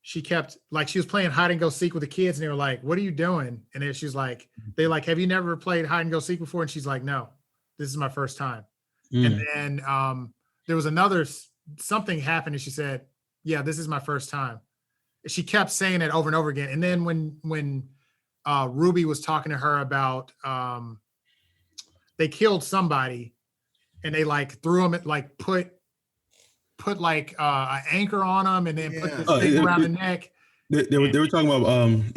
She kept she was playing hide and go seek with the kids, and they were like, "What are you doing?" And then she's like, "They like, have you never played hide and go seek before?" And she's like, "No, this is my first time." And then there was something happened, and she said, "Yeah, this is my first time." She kept saying it over and over again. And then when Ruby was talking to her about they killed somebody, and they threw him put an anchor on them, and then put this thing around the neck. They were talking about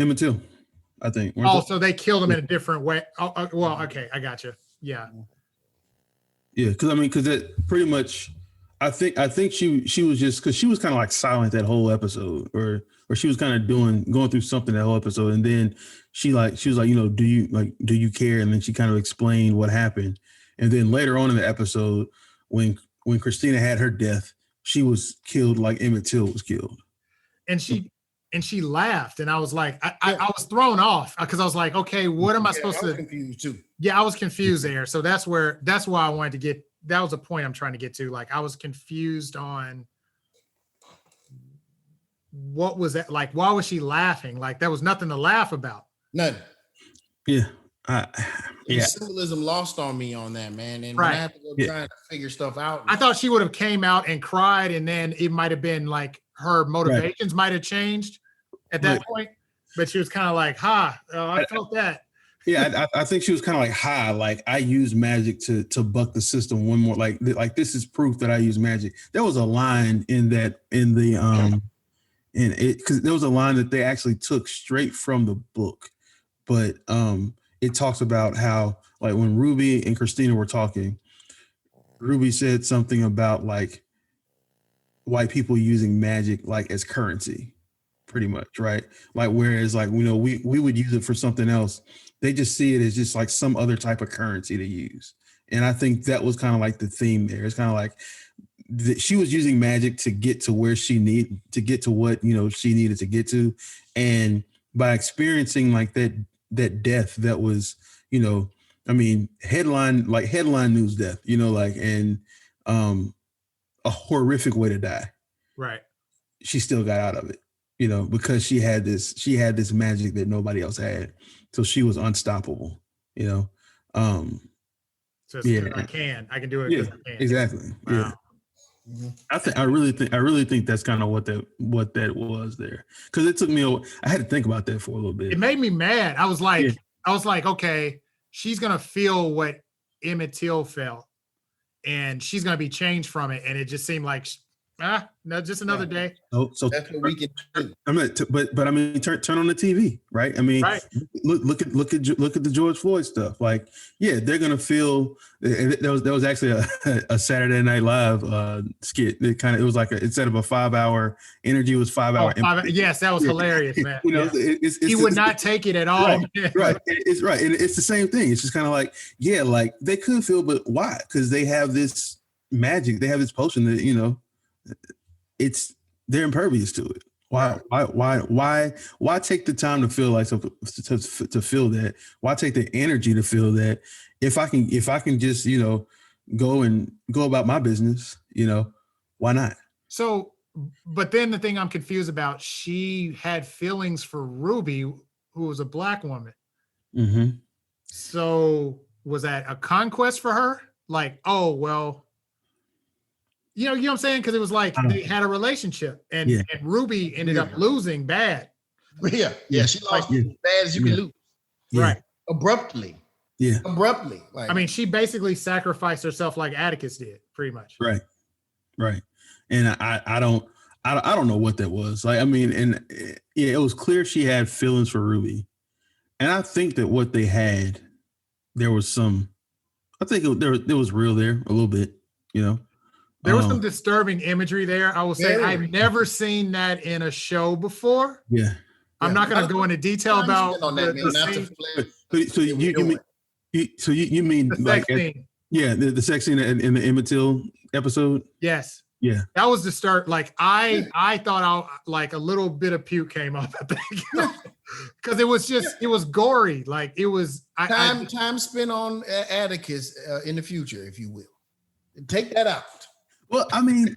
Emmett Till, I think. So they killed him in a different way. Well, okay, I got you. Yeah. Yeah, because that pretty much, I think she was just because she was kind of like silent that whole episode, or she was kind of going through something that whole episode, and then she was like, do you care? And then she kind of explained what happened, and then later on in the episode, when Christina had her death, she was killed like Emmett Till was killed. And she laughed, and I was like, I was thrown off because I was like, okay, what am I supposed to? I was confused too. Yeah, I was confused there. So that's why I wanted to get. That was a point I'm trying to get to. Like I was confused on what was that like. Why was she laughing? Like there was nothing to laugh about. Nothing. Yeah. Symbolism lost on me on that, man. And I had to go trying to figure stuff out. I thought she would have came out and cried, and then it might have been like her motivations might have changed at that point. But she was kind of like, I felt that. Yeah, I think she was kind of like, like I use magic to buck the system one more. Like this is proof that I use magic. There was a line because there was a line that they actually took straight from the book, but it talks about how like when Ruby and Christina were talking, Ruby said something about like white people using magic like as currency, pretty much, right? Like whereas like we would use it for something else. They just see it as just like some other type of currency to use. And I think that was kind of like the theme there. It's kind of like she was using magic to get to where she needed to get to what she needed to get to, and by experiencing like that death that was, headline news death, and a horrific way to die. Right. She still got out of it, because she had this magic that nobody else had. So she was unstoppable, So I can do it. Yeah, I can. Exactly. Wow. Yeah. I really think that's kind of what that was there. Cause it took me I had to think about that for a little bit. It made me mad. I was like, okay, she's going to feel what Emmett Till felt. and she's going to be changed from it. And it just seemed like, no, just another day. So That's what we can do. But I mean, turn on the TV, right? I mean, Right. look at the George Floyd stuff. Like, yeah, they're gonna feel. There was actually a Saturday Night Live skit. It was like instead of a 5-hour energy, it was 5-hour. Yes, that was hilarious, man. You know, he would not take it at all. Right. It's right. And it's the same thing. It's just kind of like, yeah, like they could feel, but why? Because they have this magic. They have this potion that, you know, they're impervious to it. Why take the time to feel like to feel that? Why take the energy to feel that? If I can just, you know, go about my business, you know, why not? So, but then the thing I'm confused about, she had feelings for Ruby, who was a Black woman. Mm-hmm. So was that a conquest for her? Like, oh, well, you know what I'm saying? Because it was like they had a relationship, and Ruby ended up losing bad. Yeah, she lost as bad as you can lose. Right. Abruptly. Yeah. Abruptly. Like, I mean, she basically sacrificed herself like Atticus did, pretty much. Right. And I don't know what that was. Like, I mean, and yeah, it was clear she had feelings for Ruby, and I think that what they had, there was some. I think there was real there a little bit, you know. There was some disturbing imagery there. I will say I've never seen that in a show before. Yeah. I'm not going to go into detail about the So you mean the like sex scene. Yeah, the sex scene in the Emmett Till episode? Yes. Yeah. That was the start. Like I thought like a little bit of puke came up, I think. Because it was gory. Like it was time spent on Atticus in the future, if you will. Take that out. Well, I mean,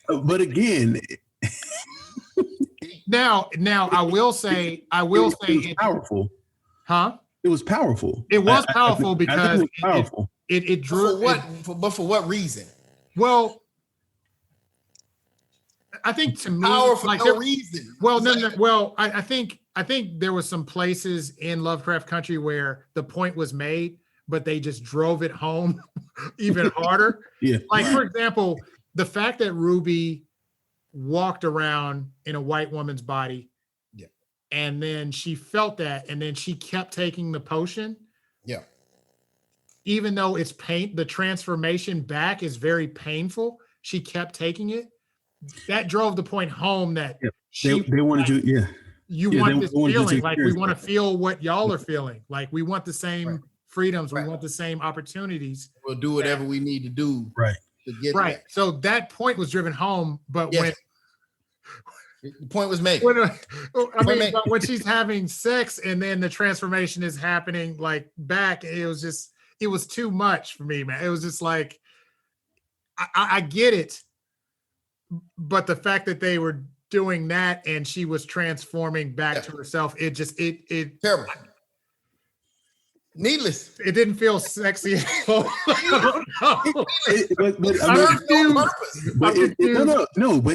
but again, now I will say it was powerful. Huh? It was powerful. It was powerful because it was powerful. It drew for what reason? Well, I think to me, powerful like no reason. Well, no. Well, I think there was some places in Lovecraft Country where the point was made, but they just drove it home even harder. Yeah. Like, for example, the fact that Ruby walked around in a white woman's body, and then she felt that, and then she kept taking the potion. Yeah. Even though it's the transformation back is very painful, she kept taking it. That drove the point home that they wanted you. You want this feeling, like we want to feel what y'all are feeling. Like we want the same freedoms, we want the same opportunities. We'll do whatever we need to do. Right. To get that. So that point was driven home, but when the point was made. But when she's having sex and then the transformation is happening like back, it was too much for me, man. It was just like, I get it, but the fact that they were doing that and she was transforming back to herself, it terrible. Needless. It didn't feel sexy at all. But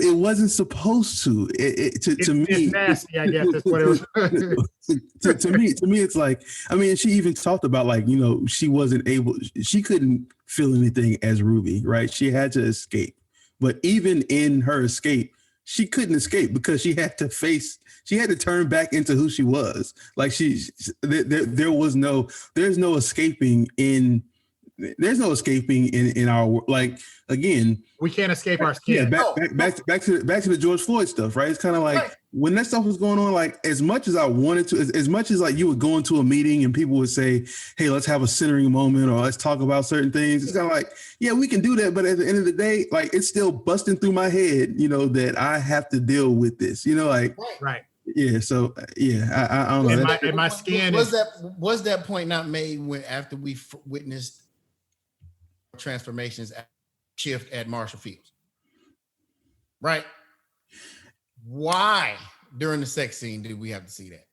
it wasn't supposed to. To me, it's nasty. I guess that's what it was. to me, it's like, I mean, she even talked about like, you know, she couldn't feel anything as Ruby, right? She had to escape, but even in her escape, she couldn't escape because she had to turn back into who she was. Like there's no escaping in our, like, again, we can't escape our skin. Yeah, back to the George Floyd stuff, right? It's kind of like when that stuff was going on, like as much as I wanted to, as much as like you would go into a meeting and people would say, hey, let's have a centering moment or let's talk about certain things. It's kind of like, yeah, we can do that. But at the end of the day, like it's still busting through my head, you know, that I have to deal with this, you know, like, right. Yeah. So yeah, I don't know. And my skin was that point not made when after we witnessed transformations shift at Marshall Fields? Right. Why during the sex scene did we have to see that?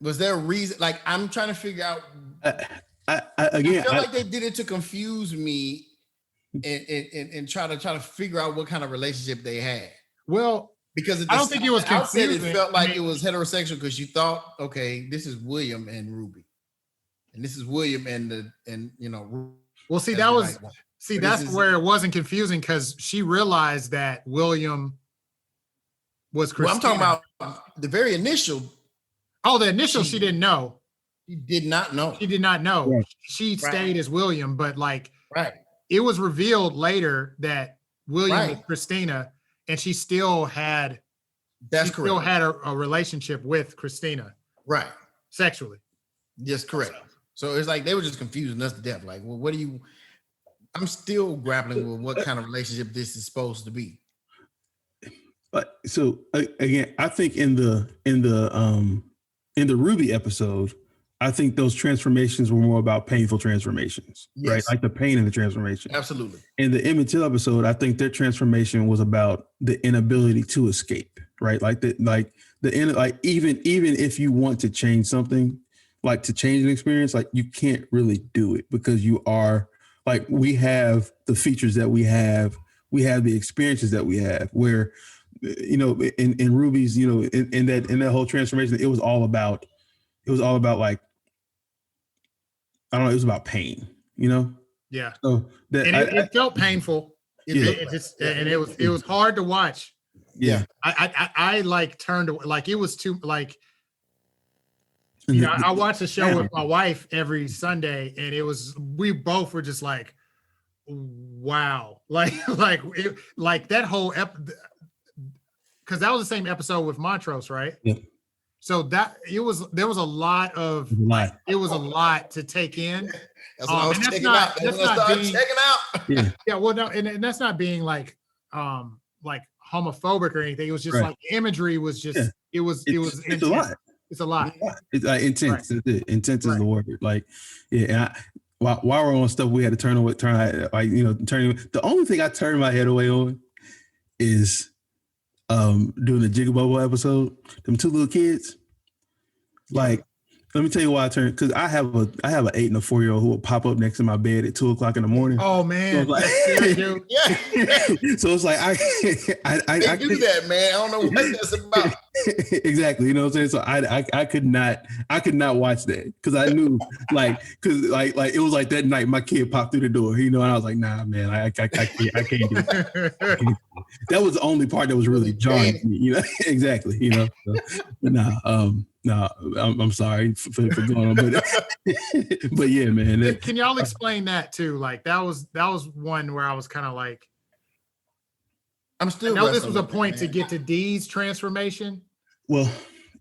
Was there a reason? Like, I'm trying to figure out. I feel like they did it to confuse me and try to figure out what kind of relationship they had. Well, because I don't think it was confusing. It felt like it was heterosexual because you thought, okay, this is William and Ruby, and this is William and you know. Well, see, See, that's where it wasn't confusing because she realized that William was Christina. Well, I'm talking about the very initial. Oh, the initial, she didn't know. She did not know. She did not know. Right. She stayed as William, but like, right. It was revealed later that William was Right. Christina, and she still had. That's she correct. Still had a relationship with Christina. Right. Sexually. Yes, correct. So it's like they were just confusing us to death. Like, well, what do you? I'm still grappling with what kind of relationship this is supposed to be. But so again, I think in the Ruby episode, I think those transformations were more about painful transformations, right? Yes. Like the pain in the transformation. Absolutely. In the Emmett Till episode, I think their transformation was about the inability to escape, right? Even if you want to change something, like to change an experience, like you can't really do it because you are like, we have the features that we have the experiences that we have where, you know, in Ruby's, you know, in that whole transformation, it was all about like, I don't know, it was about pain, you know? Yeah. So that it felt painful. It was hard to watch. Yeah. I like turned like it was too like, you know, I watched the show with my wife every Sunday, and we both were just like, wow, like that whole because that was the same episode with Montrose, right? Yeah. So there was a lot to take in. That's what I was checking out. That's what I started checking out. Yeah. Yeah, well, no, and that's not being like homophobic or anything. It was just Right. like imagery was just it's a lot. It's a lot. It's intense. Right. Intense is the word. Like, yeah. And while we're on stuff, we had to turn. The only thing I turned my head away on is doing the Jigga Bubble episode. Them two little kids. Like, let me tell you why I turned, because I have an 8 and a 4-year-old who will pop up next to my bed at 2:00 in the morning. Oh man, so it's like I do that, man. I don't know what that's about. Exactly, you know what I'm saying. So I could not watch that because I knew like it was like that night my kid popped through the door, you know, and I was like, nah, man, I can't do it. That was the only part that was really jarring to me, you know. Exactly, you know. So, no, I'm sorry for going on, but yeah, man. Can y'all explain that too? Like that was one where I was kind of like, I'm still. I know this was a point to get to Dee's transformation. Well,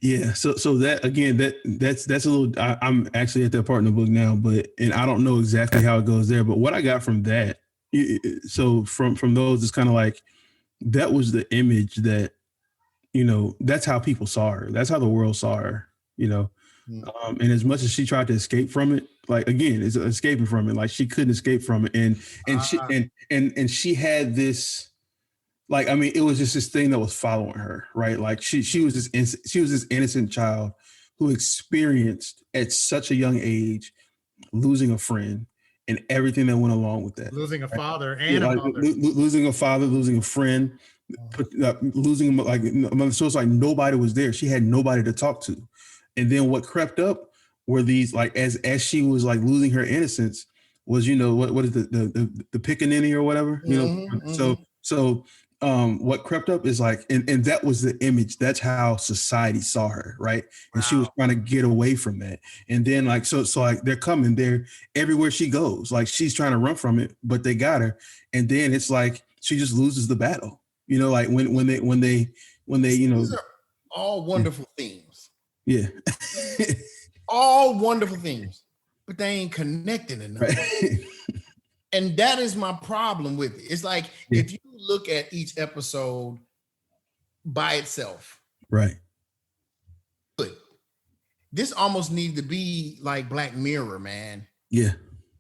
yeah. So that again, that's a little. I'm actually at that part in the book now, and I don't know exactly how it goes there. But what I got from that, so from those, it's kind of like that was the image that, you know, that's how people saw her. That's how the world saw her, you know. And as much as she tried to escape from it, like again, it's escaping from it. Like she couldn't escape from it, and she had this, like, I mean, it was just this thing that was following her, right? Like she was this innocent child who experienced at such a young age losing a friend and everything that went along with that. Losing a father and a mother. Losing a father, losing a friend. Losing, like, so it's like nobody was there. She had nobody to talk to. And then what crept up were these, like, as she was like losing her innocence, was, you know, what is the pickaninny or whatever, you know. So what crept up is like, and that was the image. That's how society saw her, right? And she was trying to get away from that. And then like so like they're coming there everywhere she goes. Like she's trying to run from it, but they got her. And then it's like she just loses the battle. You know, like when they, you know, these are all wonderful themes. Yeah. All wonderful themes, but they ain't connected enough. Right. And that is my problem with it. It's like, if you look at each episode by itself, right? But this almost needs to be like Black Mirror, man. Yeah.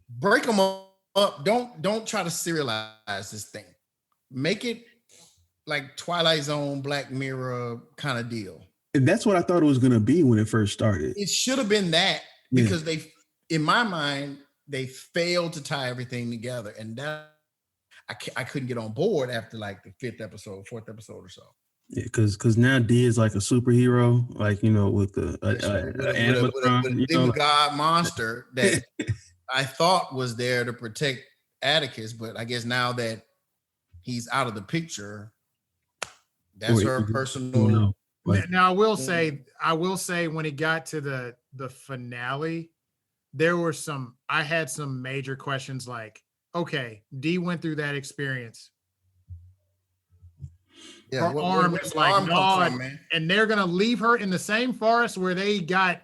Break them up. Don't try to serialize this thing. Make it like Twilight Zone, Black Mirror kind of deal. And that's what I thought it was going to be when it first started. It should have been that, because they, in my mind, they failed to tie everything together. And that I couldn't get on board after like the 4th episode or so. Yeah, because now D is like a superhero, like, you know, with the animatronic, God monster that I thought was there to protect Atticus, but I guess now that he's out of the picture, that's her personal. Now I will say when it got to the finale, I had some major questions like, okay, Dee went through that experience. Yeah, her arm is like gnawed, and they're gonna leave her in the same forest where they got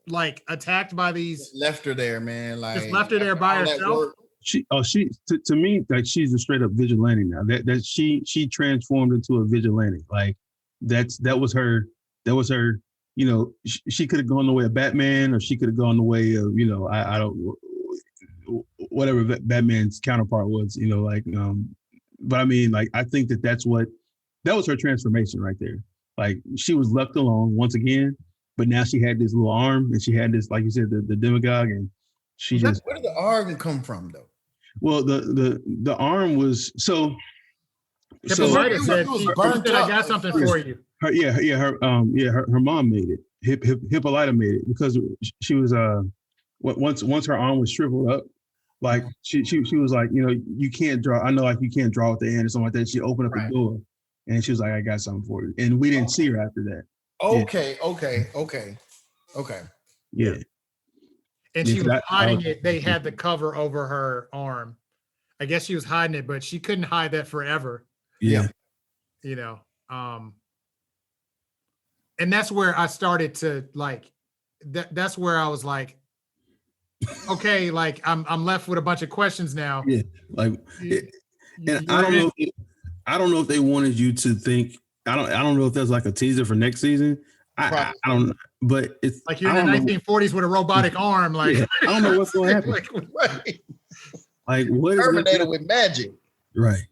like attacked by these. Just left her there, man. Like just left her there by herself. She to me, like, she's a straight up vigilante now. That she transformed into a vigilante. Like that was her. You know, she could have gone the way of Batman, or she could have gone the way of, you know, I don't, whatever Batman's counterpart was. You know, like but I mean, like, I think that was her transformation right there. Like, she was left alone once again, but now she had this little arm, and she had this, like you said, the demagogue, and she just. Where did the arm come from, though? Well, the arm was so. Hippolyta said, I got something for you. Her mom made it. Hippolyta made it because she was once her arm was shriveled up, like she was like, you know, you can't draw. I know, like, you can't draw with the hand or something like that. She opened up the door, and she was like, I got something for you, and we didn't see her after that. Okay. Yeah. And she was hiding it. They had the cover over her arm. I guess she was hiding it, but she couldn't hide that forever. Yeah. You know, and that's where I started to like, that's where I was like, okay, like I'm left with a bunch of questions now. Yeah. Like, and I don't know if they wanted you to think, I don't know if that's like a teaser for next season. I don't, but it's like you're in the 1940s with a robotic arm. Like, I don't know what's going to happen. Like what is Terminator with magic? Right.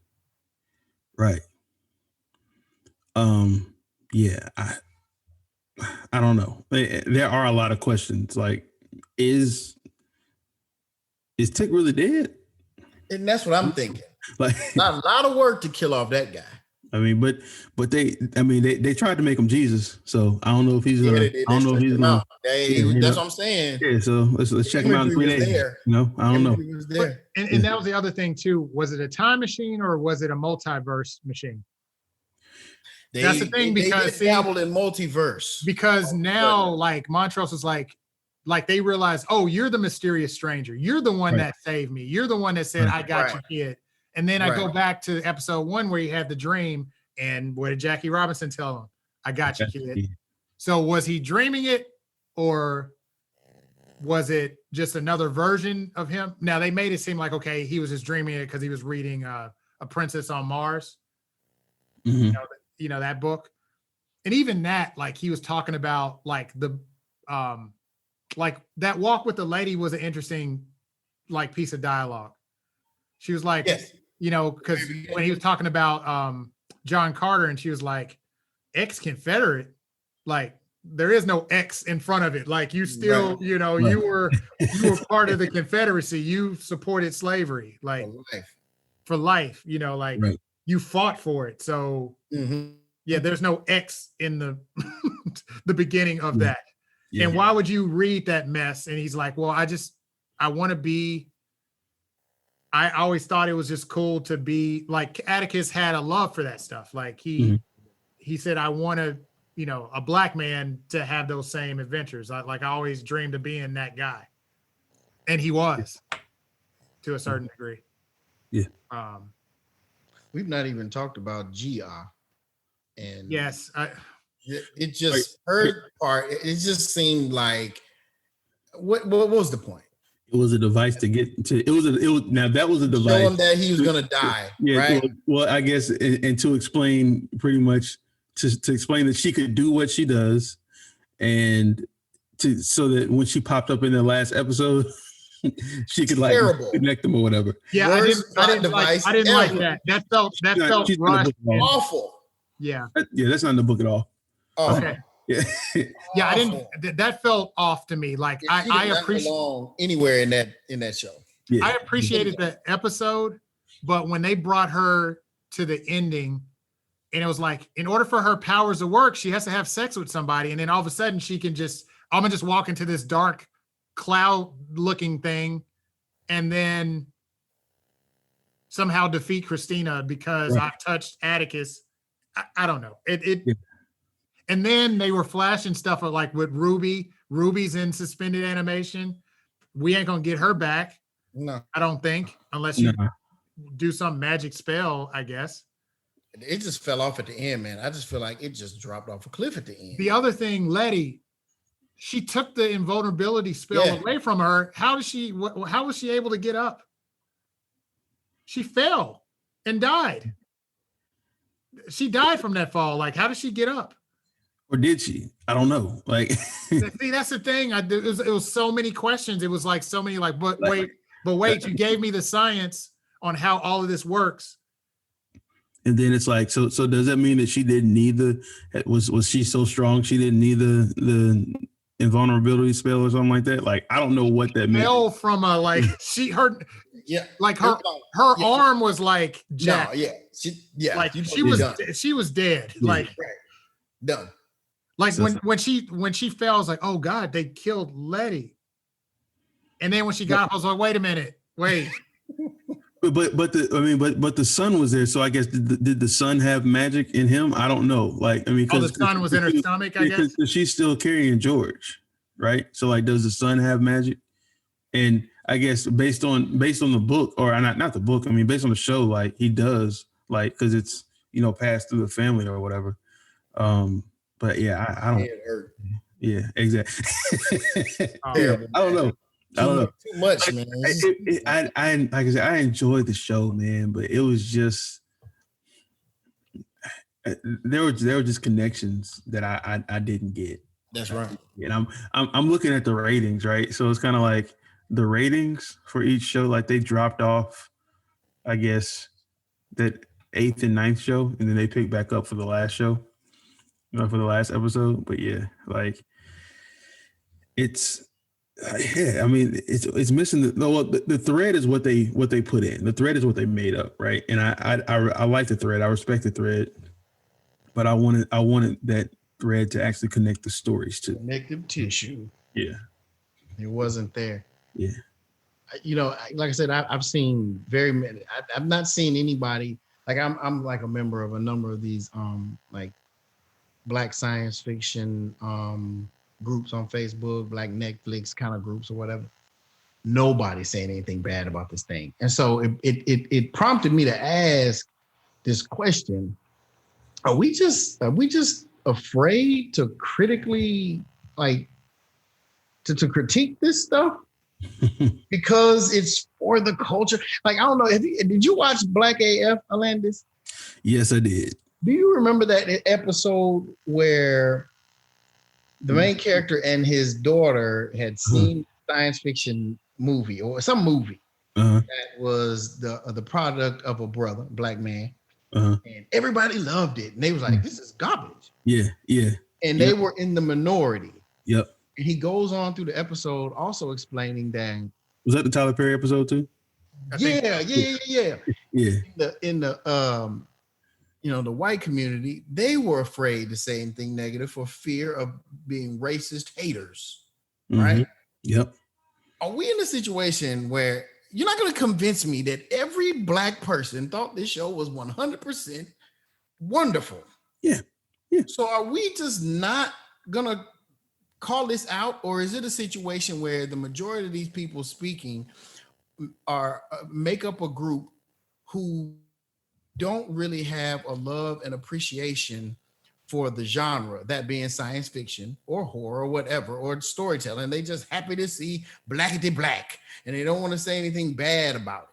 Yeah, I don't know. There are a lot of questions. Like, is Tick really dead? And that's what I'm thinking. Like, not a lot of work to kill off that guy. I mean, but they tried to make him Jesus, so I don't know if he's gonna. I don't know if he's gonna. That's what I'm saying. Yeah, so let's check him out in 3 days. You know, I don't know. And that was the other thing too. Was it a time machine or was it a multiverse machine? That's the thing, because they dabbled in multiverse. Because now, like, Montrose is like they realize, oh, you're the mysterious stranger. You're the one that saved me. You're the one that said, I got you, kid. And then I go back to episode 1 where he had the dream, and what did Jackie Robinson tell him? I got you, kid. So was he dreaming it, or was it just another version of him? Now they made it seem like, okay, he was just dreaming it because he was reading A Princess on Mars. Mm-hmm. You know that book, and even that, like, he was talking about like the like that walk with the lady was an interesting like piece of dialogue. She was like, you know, because when he was talking about John Carter, and she was like, ex-Confederate, like there is no X in front of it. Like, you still, you know, you were part of the Confederacy. You supported slavery, like for life, you know, like you fought for it. So yeah, there's no X in the the beginning of that. Yeah. And why would you read that mess? And he's like, well, I want to be. I always thought it was just cool to be like, Atticus had a love for that stuff. Like he said, I want to, you know, a black man to have those same adventures. I always dreamed of being that guy. And he was to a certain degree. Yeah. We've not even talked about Gia. And yes, it just her part. It just seemed like what was the point? It was a device to get to. It was now that was a device. Show him that he was gonna die. Yeah. Right? Well, I guess, and to explain pretty much to explain that she could do what she does, and so that when she popped up in the last episode, she could like connect them or whatever. Yeah, I didn't like that. That felt rushed. Awful. Yeah. That's not in the book at all. Oh, okay. Yeah. Yeah, I didn't. That felt off to me. Like I appreciate anywhere in that show. Yeah. I appreciated the episode, but when they brought her to the ending, and it was like, in order for her powers to work, she has to have sex with somebody, and then all of a sudden she can I'm gonna just walk into this dark cloud-looking thing, and then somehow defeat Christina because I touched Atticus. I don't know. Yeah. And then they were flashing stuff like with Ruby. Ruby's in suspended animation. We ain't gonna get her back. No, I don't think, unless you do some magic spell, I guess. it just fell off at the end, man. I just feel like it just dropped off a cliff at the end. The other thing, Letty, she took the invulnerability spell away from her. How was she able to get up? She fell and died. She died from that fall. Like, how did she get up? Or did she? I don't know. Like, see, that's the thing. It was so many questions. It was like so many, like, but wait, you gave me the science on how all of this works. And then it's like, so does that mean that she didn't need was she so strong she didn't need the invulnerability spell or something like that? Like, I don't know what that meant. Fell from a like her arm was like jacked. No, like she was dead. Yeah. Like done. Like when she fell, I was like, oh God, they killed Letty. And then when she got up, I was like, wait a minute, wait. But the sun was there, so I guess did the sun have magic in him? I don't know. Like, I mean, the sun was in her stomach, I guess. Because she's still carrying George, right? So like, does the sun have magic? And I guess based on the book, or not the book, I mean, based on the show, like he does, like, because it's passed through the family or whatever. But yeah, I don't. Yeah, exactly. I don't know. Too much, man. I like I said, I enjoyed the show, man, but it was just there were just connections that I didn't get. That's right. And I'm looking at the ratings, right? So it's kind of like the ratings for each show, like they dropped off, I guess, that 8th and 9th show, and then they picked back up for the last show, for the last episode. But yeah, like it's. I mean, it's missing the thread is what they put in. The thread is what they made up, right? And I like the thread. I respect the thread, but I wanted that thread to actually connect the stories to connective tissue. Yeah, it wasn't there. Yeah, like I said, I've seen very many. I've not seen anybody like I'm like a member of a number of these like Black science fiction groups on Facebook, like Netflix kind of groups or whatever. Nobody saying anything bad about this thing. And so it prompted me to ask this question. Are we just afraid to critically to critique this stuff because it's for the culture? Like, I don't know. Did you watch Black AF, Alandis? Yes, I did. Do you remember that episode where the main character and his daughter had seen science fiction movie or some movie that was the product of a brother, Black man, and everybody loved it, and they was like, "This is garbage." Yeah. And they were in the minority. Yep. And he goes on through the episode, also explaining that. Was that the Tyler Perry episode too? Yeah. Yeah. In the the white community, they were afraid to say anything negative for fear of being racist haters, right? Yep. Are we in a situation where you're not going to convince me that every Black person thought this show was 100% wonderful? Yeah. So are we just not going to call this out, or is it a situation where the majority of these people speaking are make up a group who don't really have a love and appreciation for the genre, that being science fiction or horror or whatever, or storytelling? They just happy to see Blackity Black and they don't want to say anything bad about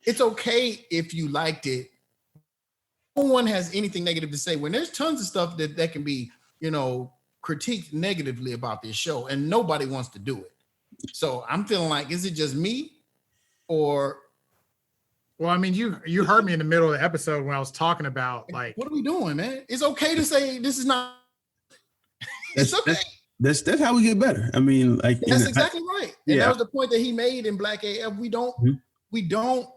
it. It's okay if you liked it. No one has anything negative to say when there's tons of stuff that can be, critiqued negatively about this show, and nobody wants to do it. So I'm feeling like, is it just me or? Well, I mean, you heard me in the middle of the episode when I was talking about like, what are we doing, man? It's okay to say this is not. It's okay. That's how we get better. I mean, like that's exactly right. And that was the point that he made in Black AF. We don't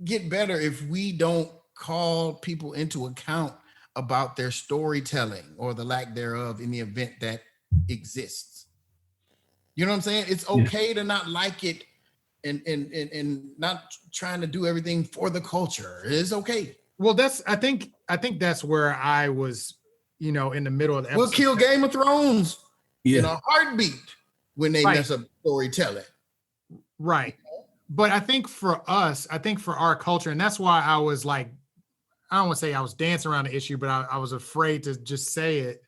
get better if we don't call people into account about their storytelling or the lack thereof in the event that exists. You know what I'm saying? It's okay to not like it and not trying to do everything for the culture. It's okay. Well, I think that's where I was, in the middle of the episode. We'll kill Game of Thrones Yeah. in a heartbeat when they mess up storytelling. Right. But I think for us, for our culture, and that's why I was like, I don't want to say I was dancing around the issue, but I was afraid to just say it.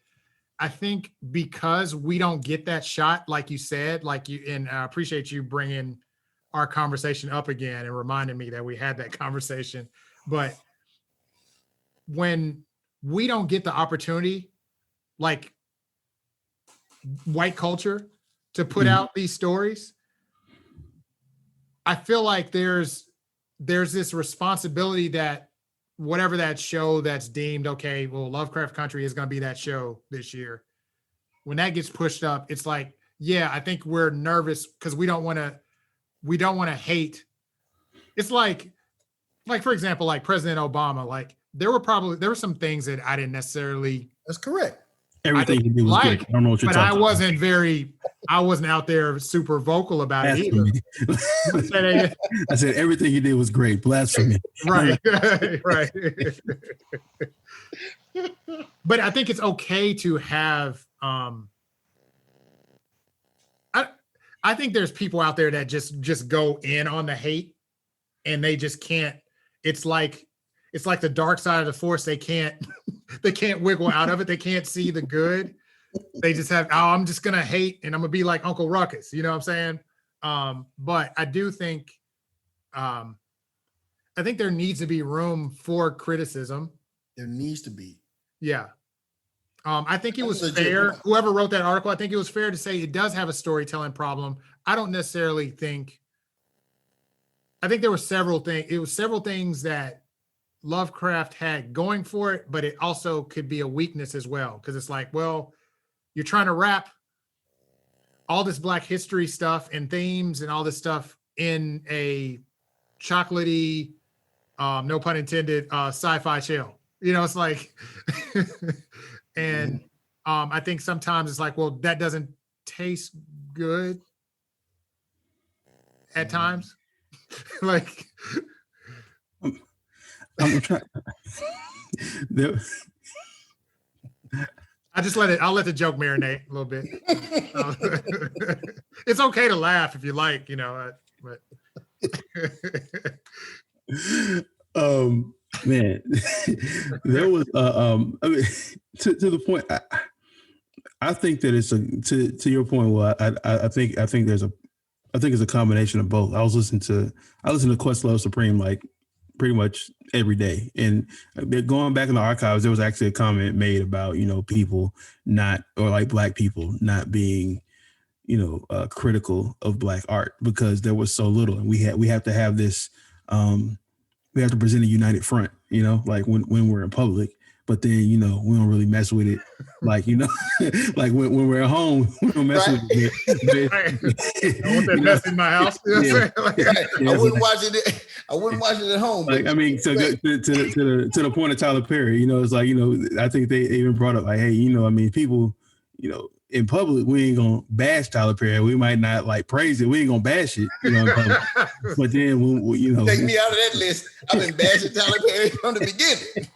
I think because we don't get that shot, like you said, and I appreciate you bringing our conversation up again and reminding me that we had that conversation. But when we don't get the opportunity, like white culture, to put out these stories, I feel like there's this responsibility that whatever that show that's deemed, okay, well, Lovecraft Country is going to be that show this year. When that gets pushed up, it's like, yeah, I think we're nervous because we don't want to hate. It's like, for example, like President Obama, like there were some things that I didn't necessarily. That's correct. Everything he did was great. I don't know what you're talking about. I wasn't out there super vocal about it either. I said everything he did was great. Blasphemy. Right. Right. But I think it's okay to have I think there's people out there that just go in on the hate and they just can't. It's like the dark side of the force. They can't wiggle out of it. They can't see the good. They just have, I'm just gonna hate and I'm gonna be like Uncle Ruckus. You know what I'm saying? But I do think I think there needs to be room for criticism. There needs to be. Yeah. I think it was fair. Whoever wrote that article, I think it was fair to say it does have a storytelling problem. I don't necessarily think. I think there were several things. It was several things that Lovecraft had going for it, but it also could be a weakness as well. Because it's like, well, you're trying to wrap all this Black history stuff and themes and all this stuff in a chocolatey, no pun intended, sci-fi shell. It's like, and I think sometimes it's like, well, that doesn't taste good at times. Like, I'm trying. I'll let the joke marinate a little bit. It's okay to laugh if you like, but man, there was I mean, to the point. I think that it's to your point. Well, I think it's a combination of both. I listen to Questlove Supreme like pretty much every day, and going back in the archives, there was actually a comment made about people not, or like Black people not being critical of Black art because there was so little, and we have to have this. We have to present a united front, like when we're in public, but then, we don't really mess with it. Like, like when we're at home, we don't mess with it. I want that mess in my house. I wouldn't watch it. I wouldn't watch it at home. Like, I mean, so to the point of Tyler Perry, it's like, I think they even brought up like, hey, people, in public, we ain't gonna bash Tyler Perry. We might not like praise it. We ain't gonna bash it, in public. But then, take me out of that list. I've been bashing Tyler Perry from the beginning.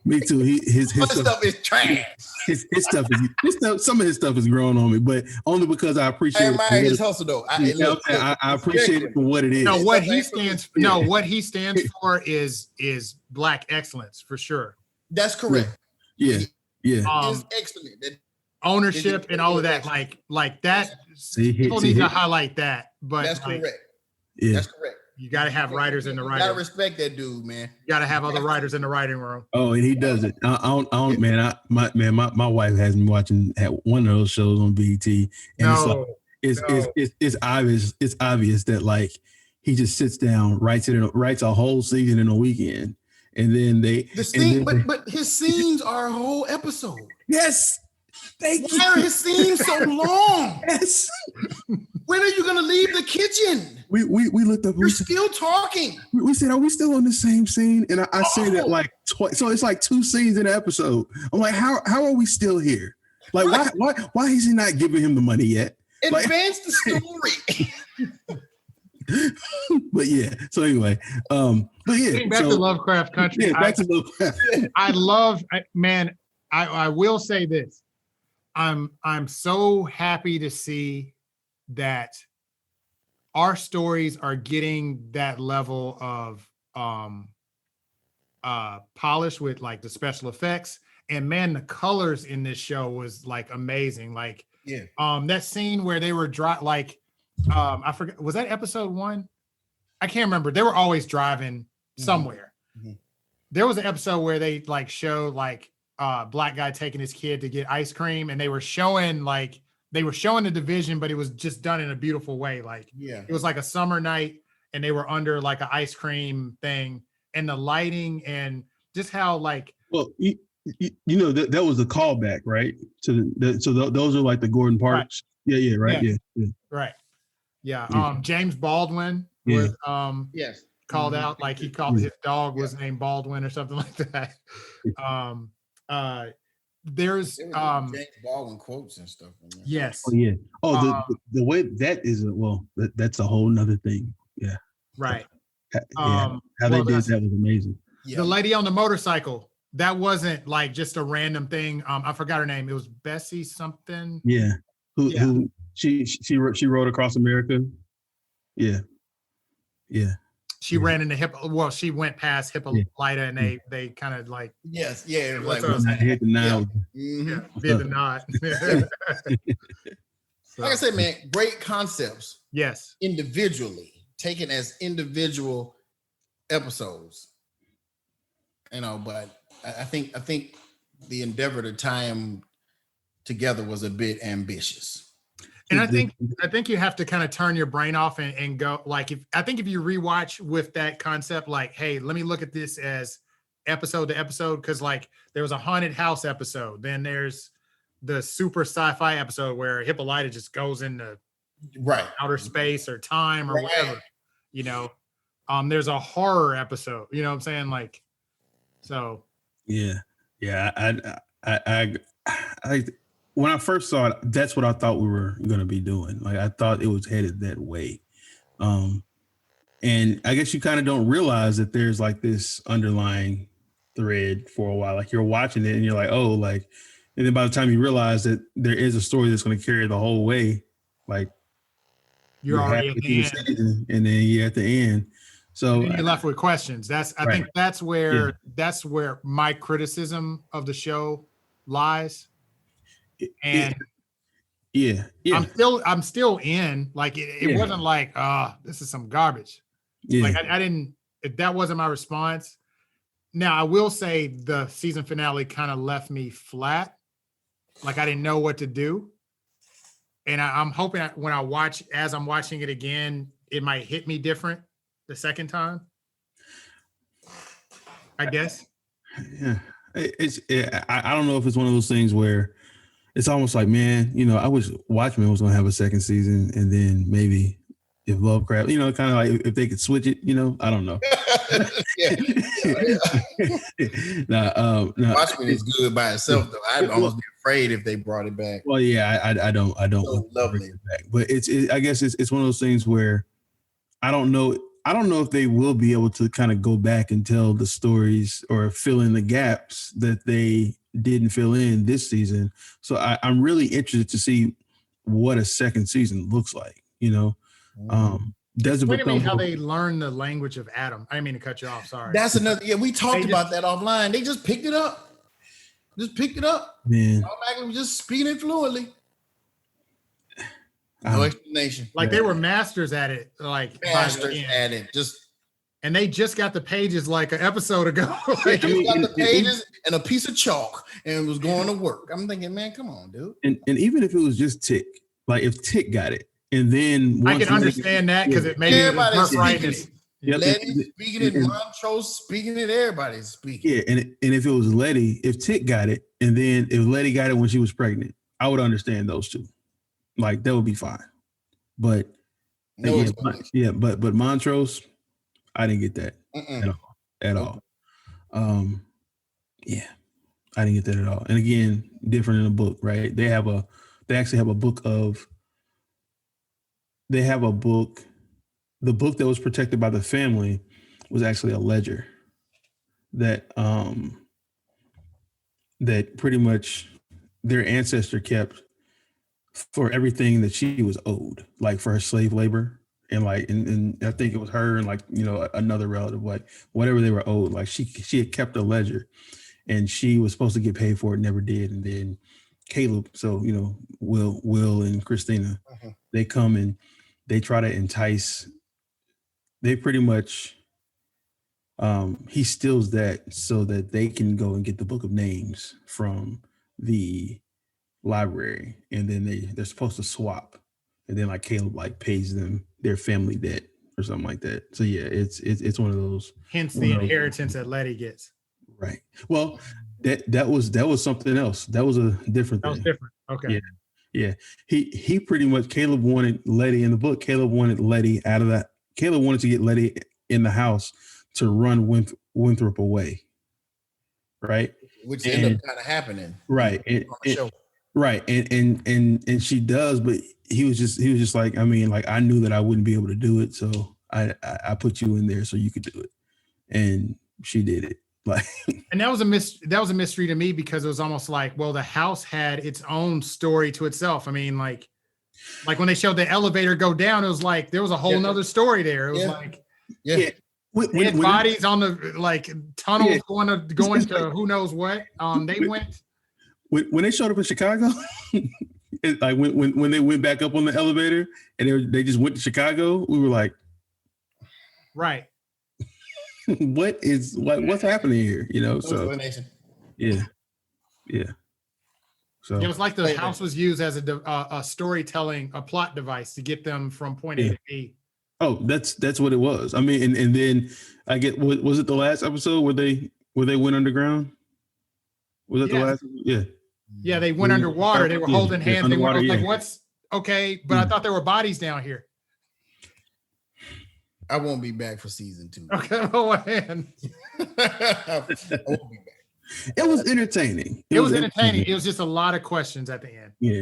Me too. His stuff is trash. His stuff is some of his stuff is growing on me, but only because I appreciate. I admire his hustle though. I appreciate it for what it is. No, what he stands for is Black excellence for sure. That's correct. Yeah. It's excellent. Ownership and all of that, like that. People need to highlight that. But that's correct. Yeah, that's correct. You got to have writers in the writing. You got to respect that dude, man. You got to have other writers in the writing room. Oh, and he does it. I don't, man. My wife has me watching one of those shows on BET, and it's obvious. It's obvious that like he just sits down, writes a whole season in a weekend, and then but his scenes are a whole episode. Yes. Why are his scenes so long? Yes. When are you gonna leave the kitchen? We looked up. You're still talking. We said, are we still on the same scene? And I say that like twice. So it's like 2 scenes in an episode. I'm like, how are we still here? Like, why is he not giving him the money yet? Advance the story. But yeah, so anyway, but yeah, Getting back to Lovecraft Country. Yeah, back to Lovecraft. I will say this. I'm so happy to see that our stories are getting that level of polish with like the special effects. And man, the colors in this show was like amazing. Like that scene where they were I forget, was that episode 1? I can't remember. They were always driving somewhere. Mm-hmm. There was an episode where they like showed like black guy taking his kid to get ice cream, and they were showing the division, but it was just done in a beautiful way. Like it was like a summer night, and they were under like an ice cream thing, and the lighting and just how like that was a callback, right? To those are like the Gordon Parks. Right. Right. Yeah. Right. Yeah. James Baldwin was called out, like he called his dog was named Baldwin or something like that. There's James Baldwin quotes and stuff. Yes. Oh yeah. Oh, the way that is that's a whole nother thing. Yeah. Right. How they did that was amazing. Yeah. The lady on the motorcycle, that wasn't like just a random thing. I forgot her name. It was Bessie something. Yeah. Who she rode across America. Yeah. Yeah. She ran into she went past Hippolyta, and they kind of like like hit the nod. Did the nod. Like I said, man, great concepts. Yes. Individually, taken as individual episodes. But I think the endeavor to tie them together was a bit ambitious. And I think you have to kind of turn your brain off and go like if you rewatch with that concept, like, hey, let me look at this as episode to episode, because like there was a haunted house episode, then there's the super sci-fi episode where Hippolyta just goes into outer space or time or whatever. There's a horror episode. You know what I'm saying? Like, so. Yeah. I when I first saw it, that's what I thought we were going to be doing. Like, I thought it was headed that way. And I guess you kind of don't realize that there's like this underlying thread for a while. Like, you're watching it and you're like, oh, like, and then by the time you realize that there is a story that's going to carry the whole way, like, you're already at the end. And then you're at the end. So you're left with questions. I think that's where my criticism of the show lies. And I'm still in. Like it wasn't like this is some garbage. Like I didn't. That wasn't my response. Now I will say the season finale kind of left me flat. Like I didn't know what to do. And I'm hoping when as I'm watching it again, it might hit me different the second time. I guess. Yeah, I don't know if it's one of those things where it's almost like, man, I wish Watchmen was going to have a second season, and then maybe if Lovecraft, kind of like if they could switch it, I don't know. Watchmen is good by itself, though. I'd almost be afraid if they brought it back. Well, yeah, I don't so lovely. It back. But I guess it's one of those things where I don't know if they will be able to kind of go back and tell the stories or fill in the gaps that they didn't fill in this season. So I'm really interested to see what a second season looks like. Explain to me how they learn the language of Adam. I didn't mean to cut you off. Sorry. That's another. Yeah, we talked about that offline. They just picked it up. Man. Automatically just speaking it fluently. No explanation. Like they were masters at it. And they just got the pages like an episode ago. They got the pages and a piece of chalk and was going to work. I'm thinking, man, come on, dude. And even if it was just Tick, like if Tick got it, and then I can understand that because it made everybody's speaking it. Letty speaking it, Montrose speaking it, everybody's speaking. Yeah, and if it was Letty, if Tick got it, and then if Letty got it when she was pregnant, I would understand those two. Like that would be fine. But but Montrose, I didn't get that at all. I didn't get that at all. And again, different in the book, right? They actually have a book of they have a book. The book that was protected by the family was actually a ledger that that pretty much their ancestor kept for everything that she was owed, like for her slave labor. And and I think it was her and another relative, like whatever they were owed, like she had kept a ledger and she was supposed to get paid for it, never did. And then Caleb, so Will and Christina, they come and they try to entice. They pretty much he steals that so that they can go and get the book of names from the library, and then they're supposed to swap, and then like Caleb pays them their family debt or something like that. So yeah, it's one of those. Hence the inheritance that Letty gets. Right. Well, that was something else. That was a different thing. That was different. Okay. Yeah. He pretty much, Caleb wanted Letty in the book. Caleb wanted Letty out of that. Caleb wanted to get Letty in the house to run Winthrop away. Right. Which ended up kind of happening. Right. Right. And she does, but he was just like, I mean, like I knew that I wouldn't be able to do it. So I put you in there so you could do it. And she did it. Like, and that was a mystery to me, because it was almost like, well, the house had its own story to itself. I mean, like when they showed the elevator go down, it was like there was a whole nother story there. It was like when bodies on the tunnels going to who knows what. They went when they showed up in Chicago. Like when they went back up on the elevator and they just went to Chicago, we were like, right. What's happening here? So yeah. So it was like the house was used as a storytelling, a plot device to get them from point A to B. Oh, that's what it was. I mean, and then was it the last episode where they went underground? Was it the last? Yeah. Yeah, they went underwater. They were holding hands. They were like, "What's okay?" But I thought there were bodies down here. I won't be back for season 2. Okay, oh man. I won't be back. It was entertaining. It was entertaining. It was just a lot of questions at the end. Yeah.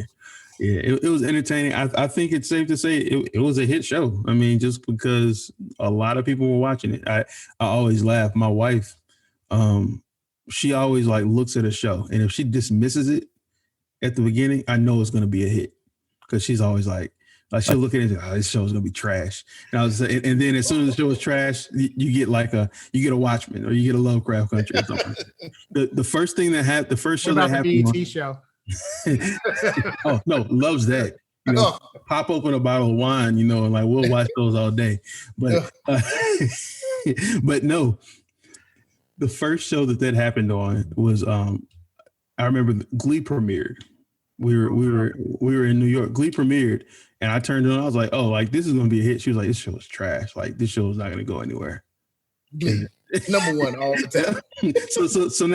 It was entertaining. I think it's safe to say it was a hit show. I mean, just because a lot of people were watching it. I always laugh. My wife, she always looks at a show, and if she dismisses it at the beginning, I know it's going to be a hit, because she's always like she'll look at it and say, "Oh, this show's gonna be trash." And then as soon as the show is trash, you get a Watchmen or you get a Lovecraft Country or something. The first thing that happened, the first show that happened, the BET show. Oh no, loves that. Pop open a bottle of wine, and we'll watch those all day. But but no, the first show that happened on was I remember Glee premiered. We were in New York. Glee premiered, and I turned on. I was like, "Oh, this is gonna be a hit." She was like, "This show is trash. This show is not gonna go anywhere." Glee, number one all the time.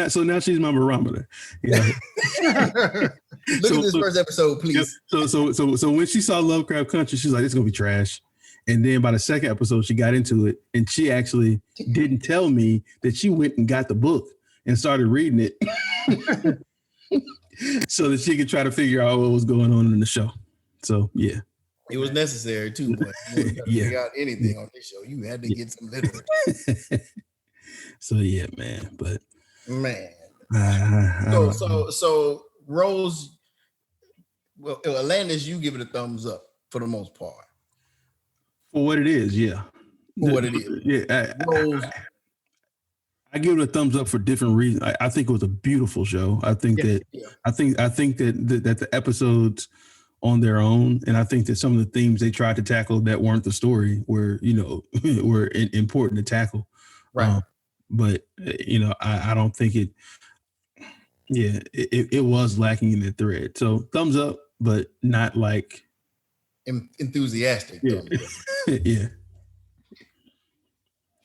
So now she's my barometer. Look at this first episode, please. So when she saw Lovecraft Country, she's like, "It's gonna be trash." And then by the second episode, she got into it, and she actually didn't tell me that she went and got the book and started reading it. So that she could try to figure out what was going on in the show. So yeah, it was necessary too. But you to figure out anything on this show, you had to get some literature. So yeah, man. But man, so Rose, well, Alandis, you give it a thumbs up for the most part. For what it is, yeah. For what it is, yeah. Rose. I give it a thumbs up for different reasons. I think it was a beautiful show. I think that the episodes on their own, and I think that some of the themes they tried to tackle that weren't the story were were important to tackle. Right. But I don't think it. Yeah, it was lacking in the thread. So thumbs up, but not enthusiastic. Yeah. Yeah.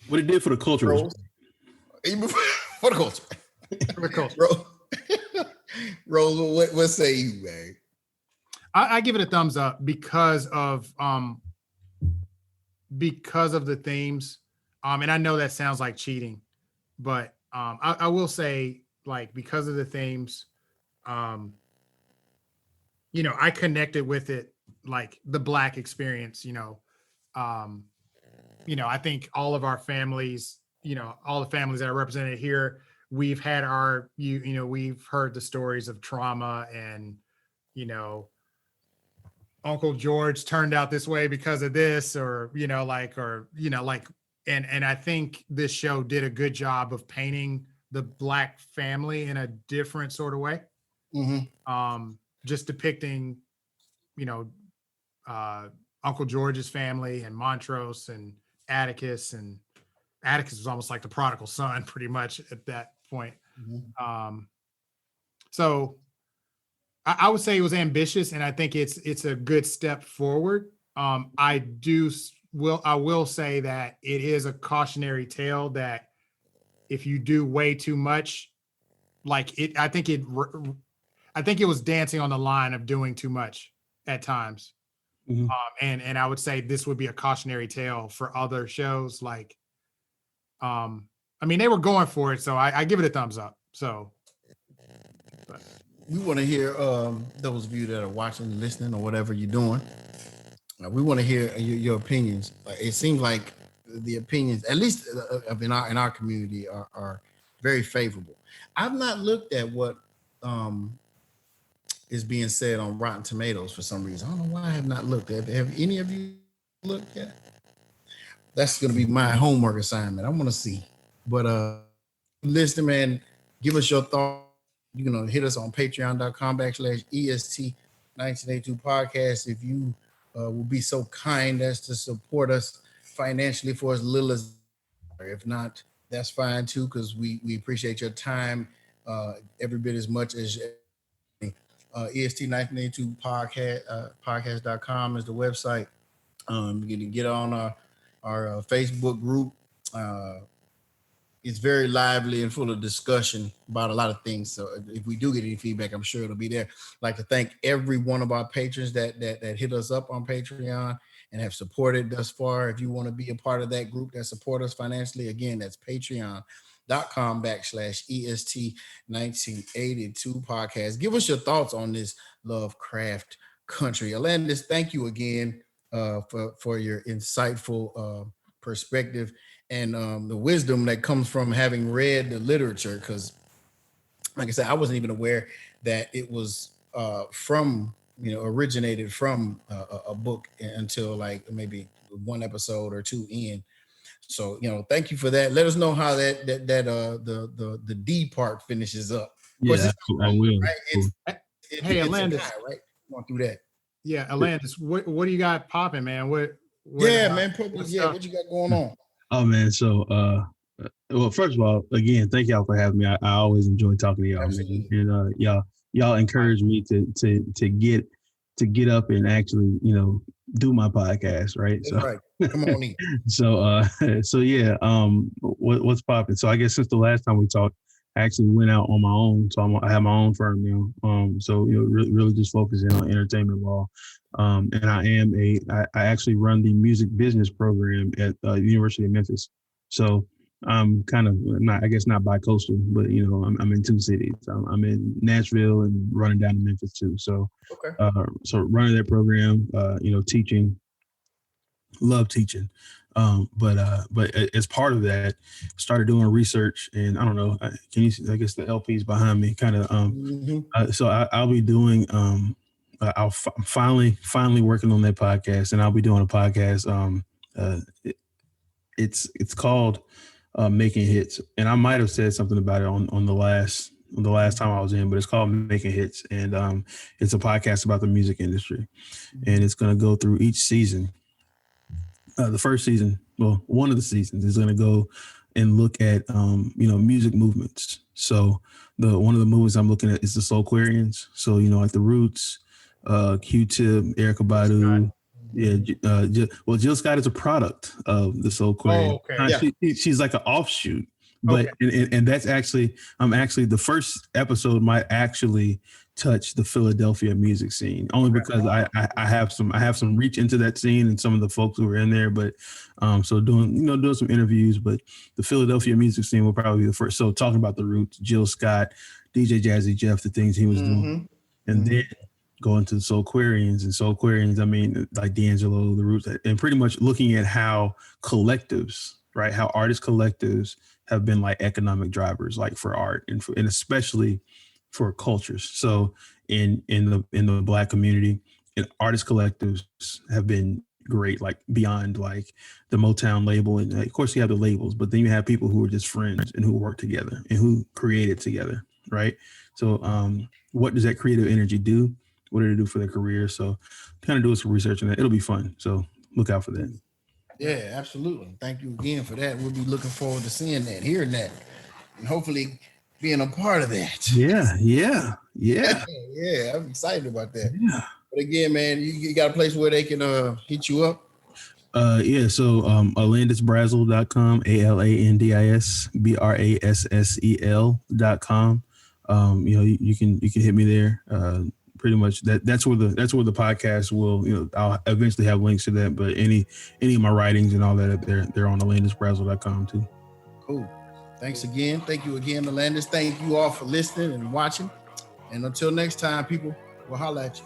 What it did for the culture. For the culture. Rose, what say you, man? I give it a thumbs up because of the themes. And I know that sounds like cheating, but I will say, because of the themes, I connected with it like the Black experience, I think all of our families, all the families that are represented here, we've had we've heard the stories of trauma and, Uncle George turned out this way because of this, or, and I think this show did a good job of painting the Black family in a different sort of way. Just depicting, you know, Uncle George's family and Montrose and Atticus was almost like the prodigal son pretty much at that point. So I would say it was ambitious, and I think it's a good step forward. I will say that it is a cautionary tale that if you do way too much, I think it was dancing on the line of doing too much at times. And I would say this would be a cautionary tale for other shows. They were going for it, so I give it a thumbs up. So we want to hear those of you that are watching, listening, or whatever you're doing. We want to hear your opinions. It seems like the opinions, at least in our community, are very favorable. I've not looked at what is being said on Rotten Tomatoes for some reason. I don't know why I have not looked at it. Have any of you looked at it? That's going to be my homework assignment. I want to see. But listen, man, give us your thoughts. You can hit us on patreon.com/EST1982 podcast. If you will be so kind as to support us financially for as little as, if not, that's fine too, because we appreciate your time every bit as much as EST1982 podcast.com is the website. You can get on our Facebook group. It's very lively and full of discussion about a lot of things. So if we do get any feedback, I'm sure it'll be there. I'd like to thank every one of our patrons that hit us up on Patreon and have supported thus far. If you want to be a part of that group that support us financially, again, that's patreon.com/EST1982 podcast. Give us your thoughts on this Lovecraft Country. Alandis, thank you again for your insightful perspective and the wisdom that comes from having read the literature. Because, like I said, I wasn't even aware that it was originated from a book until like maybe one episode or two in. So, thank you for that. Let us know how the D part finishes up. Yeah, I will. Right? Hey, Alandis, right? Going through that. Yeah, Alandis, what do you got popping, man? What what you got going on? Oh man, so well, first of all, again, thank y'all for having me. I always enjoy talking to y'all, man. And y'all encourage me to get up and actually, do my podcast, right? That's right. Come on in. So yeah, what's popping? So I guess since the last time we talked, I actually went out on my own. So I have my own firm now. So really just focusing on entertainment law. And I actually run the music business program at the University of Memphis. So I'm kind of not bi-coastal, but I'm in two cities. I'm in Nashville and running down to Memphis too. So so running that program, teaching, love teaching. But as part of that, started doing research, and I don't know, can you see, I guess the LP's behind me kind of, so I'll be doing, I'm finally working on that podcast, and I'll be doing a podcast. It's called Making Hits, and I might've said something about it on the last time I was in, but it's called Making Hits, and it's a podcast about the music industry, and it's going to go through each season. The first season, one of the seasons is going to go and look at, music movements. So one of the movements I'm looking at is the Soulquarians. So, like the Roots, Q-Tip, Erykah Badu. Yeah. Jill Scott is a product of the Soulquarians. Oh, okay. She's like an offshoot. But and that's actually, the first episode might actually touch the Philadelphia music scene, only because I have some reach into that scene and some of the folks who were in there. But so doing some interviews, but the Philadelphia music scene will probably be the first. So talking about the Roots, Jill Scott, DJ Jazzy Jeff, the things he was doing, and then going to Soulquarians. I mean, like D'Angelo, the Roots, and pretty much looking at how collectives, right? How artist collectives have been like economic drivers, like for art and especially for cultures. So in the Black community, and artist collectives have been great, like beyond like the Motown label. And of course you have the labels, but then you have people who are just friends and who work together and who created together, right? So what does that creative energy do? What did it do for their career? So kind of do some research on that. It'll be fun. So look out for that. Yeah, absolutely. Thank you again for that. We'll be looking forward to seeing that, hearing that, and hopefully being a part of that. Yeah. Yeah, I'm excited about that. Yeah. But again, man, you got a place where they can hit you up? So alandisbrassel.com, AlandisBrassel.com. You can hit me there. Pretty much that's where the podcast will, I'll eventually have links to that, but any of my writings and all that, they're on alandisbrassel.com too. Cool. Thanks again. Thank you again, Alandis. Thank you all for listening and watching. And until next time, people, we'll holler at you.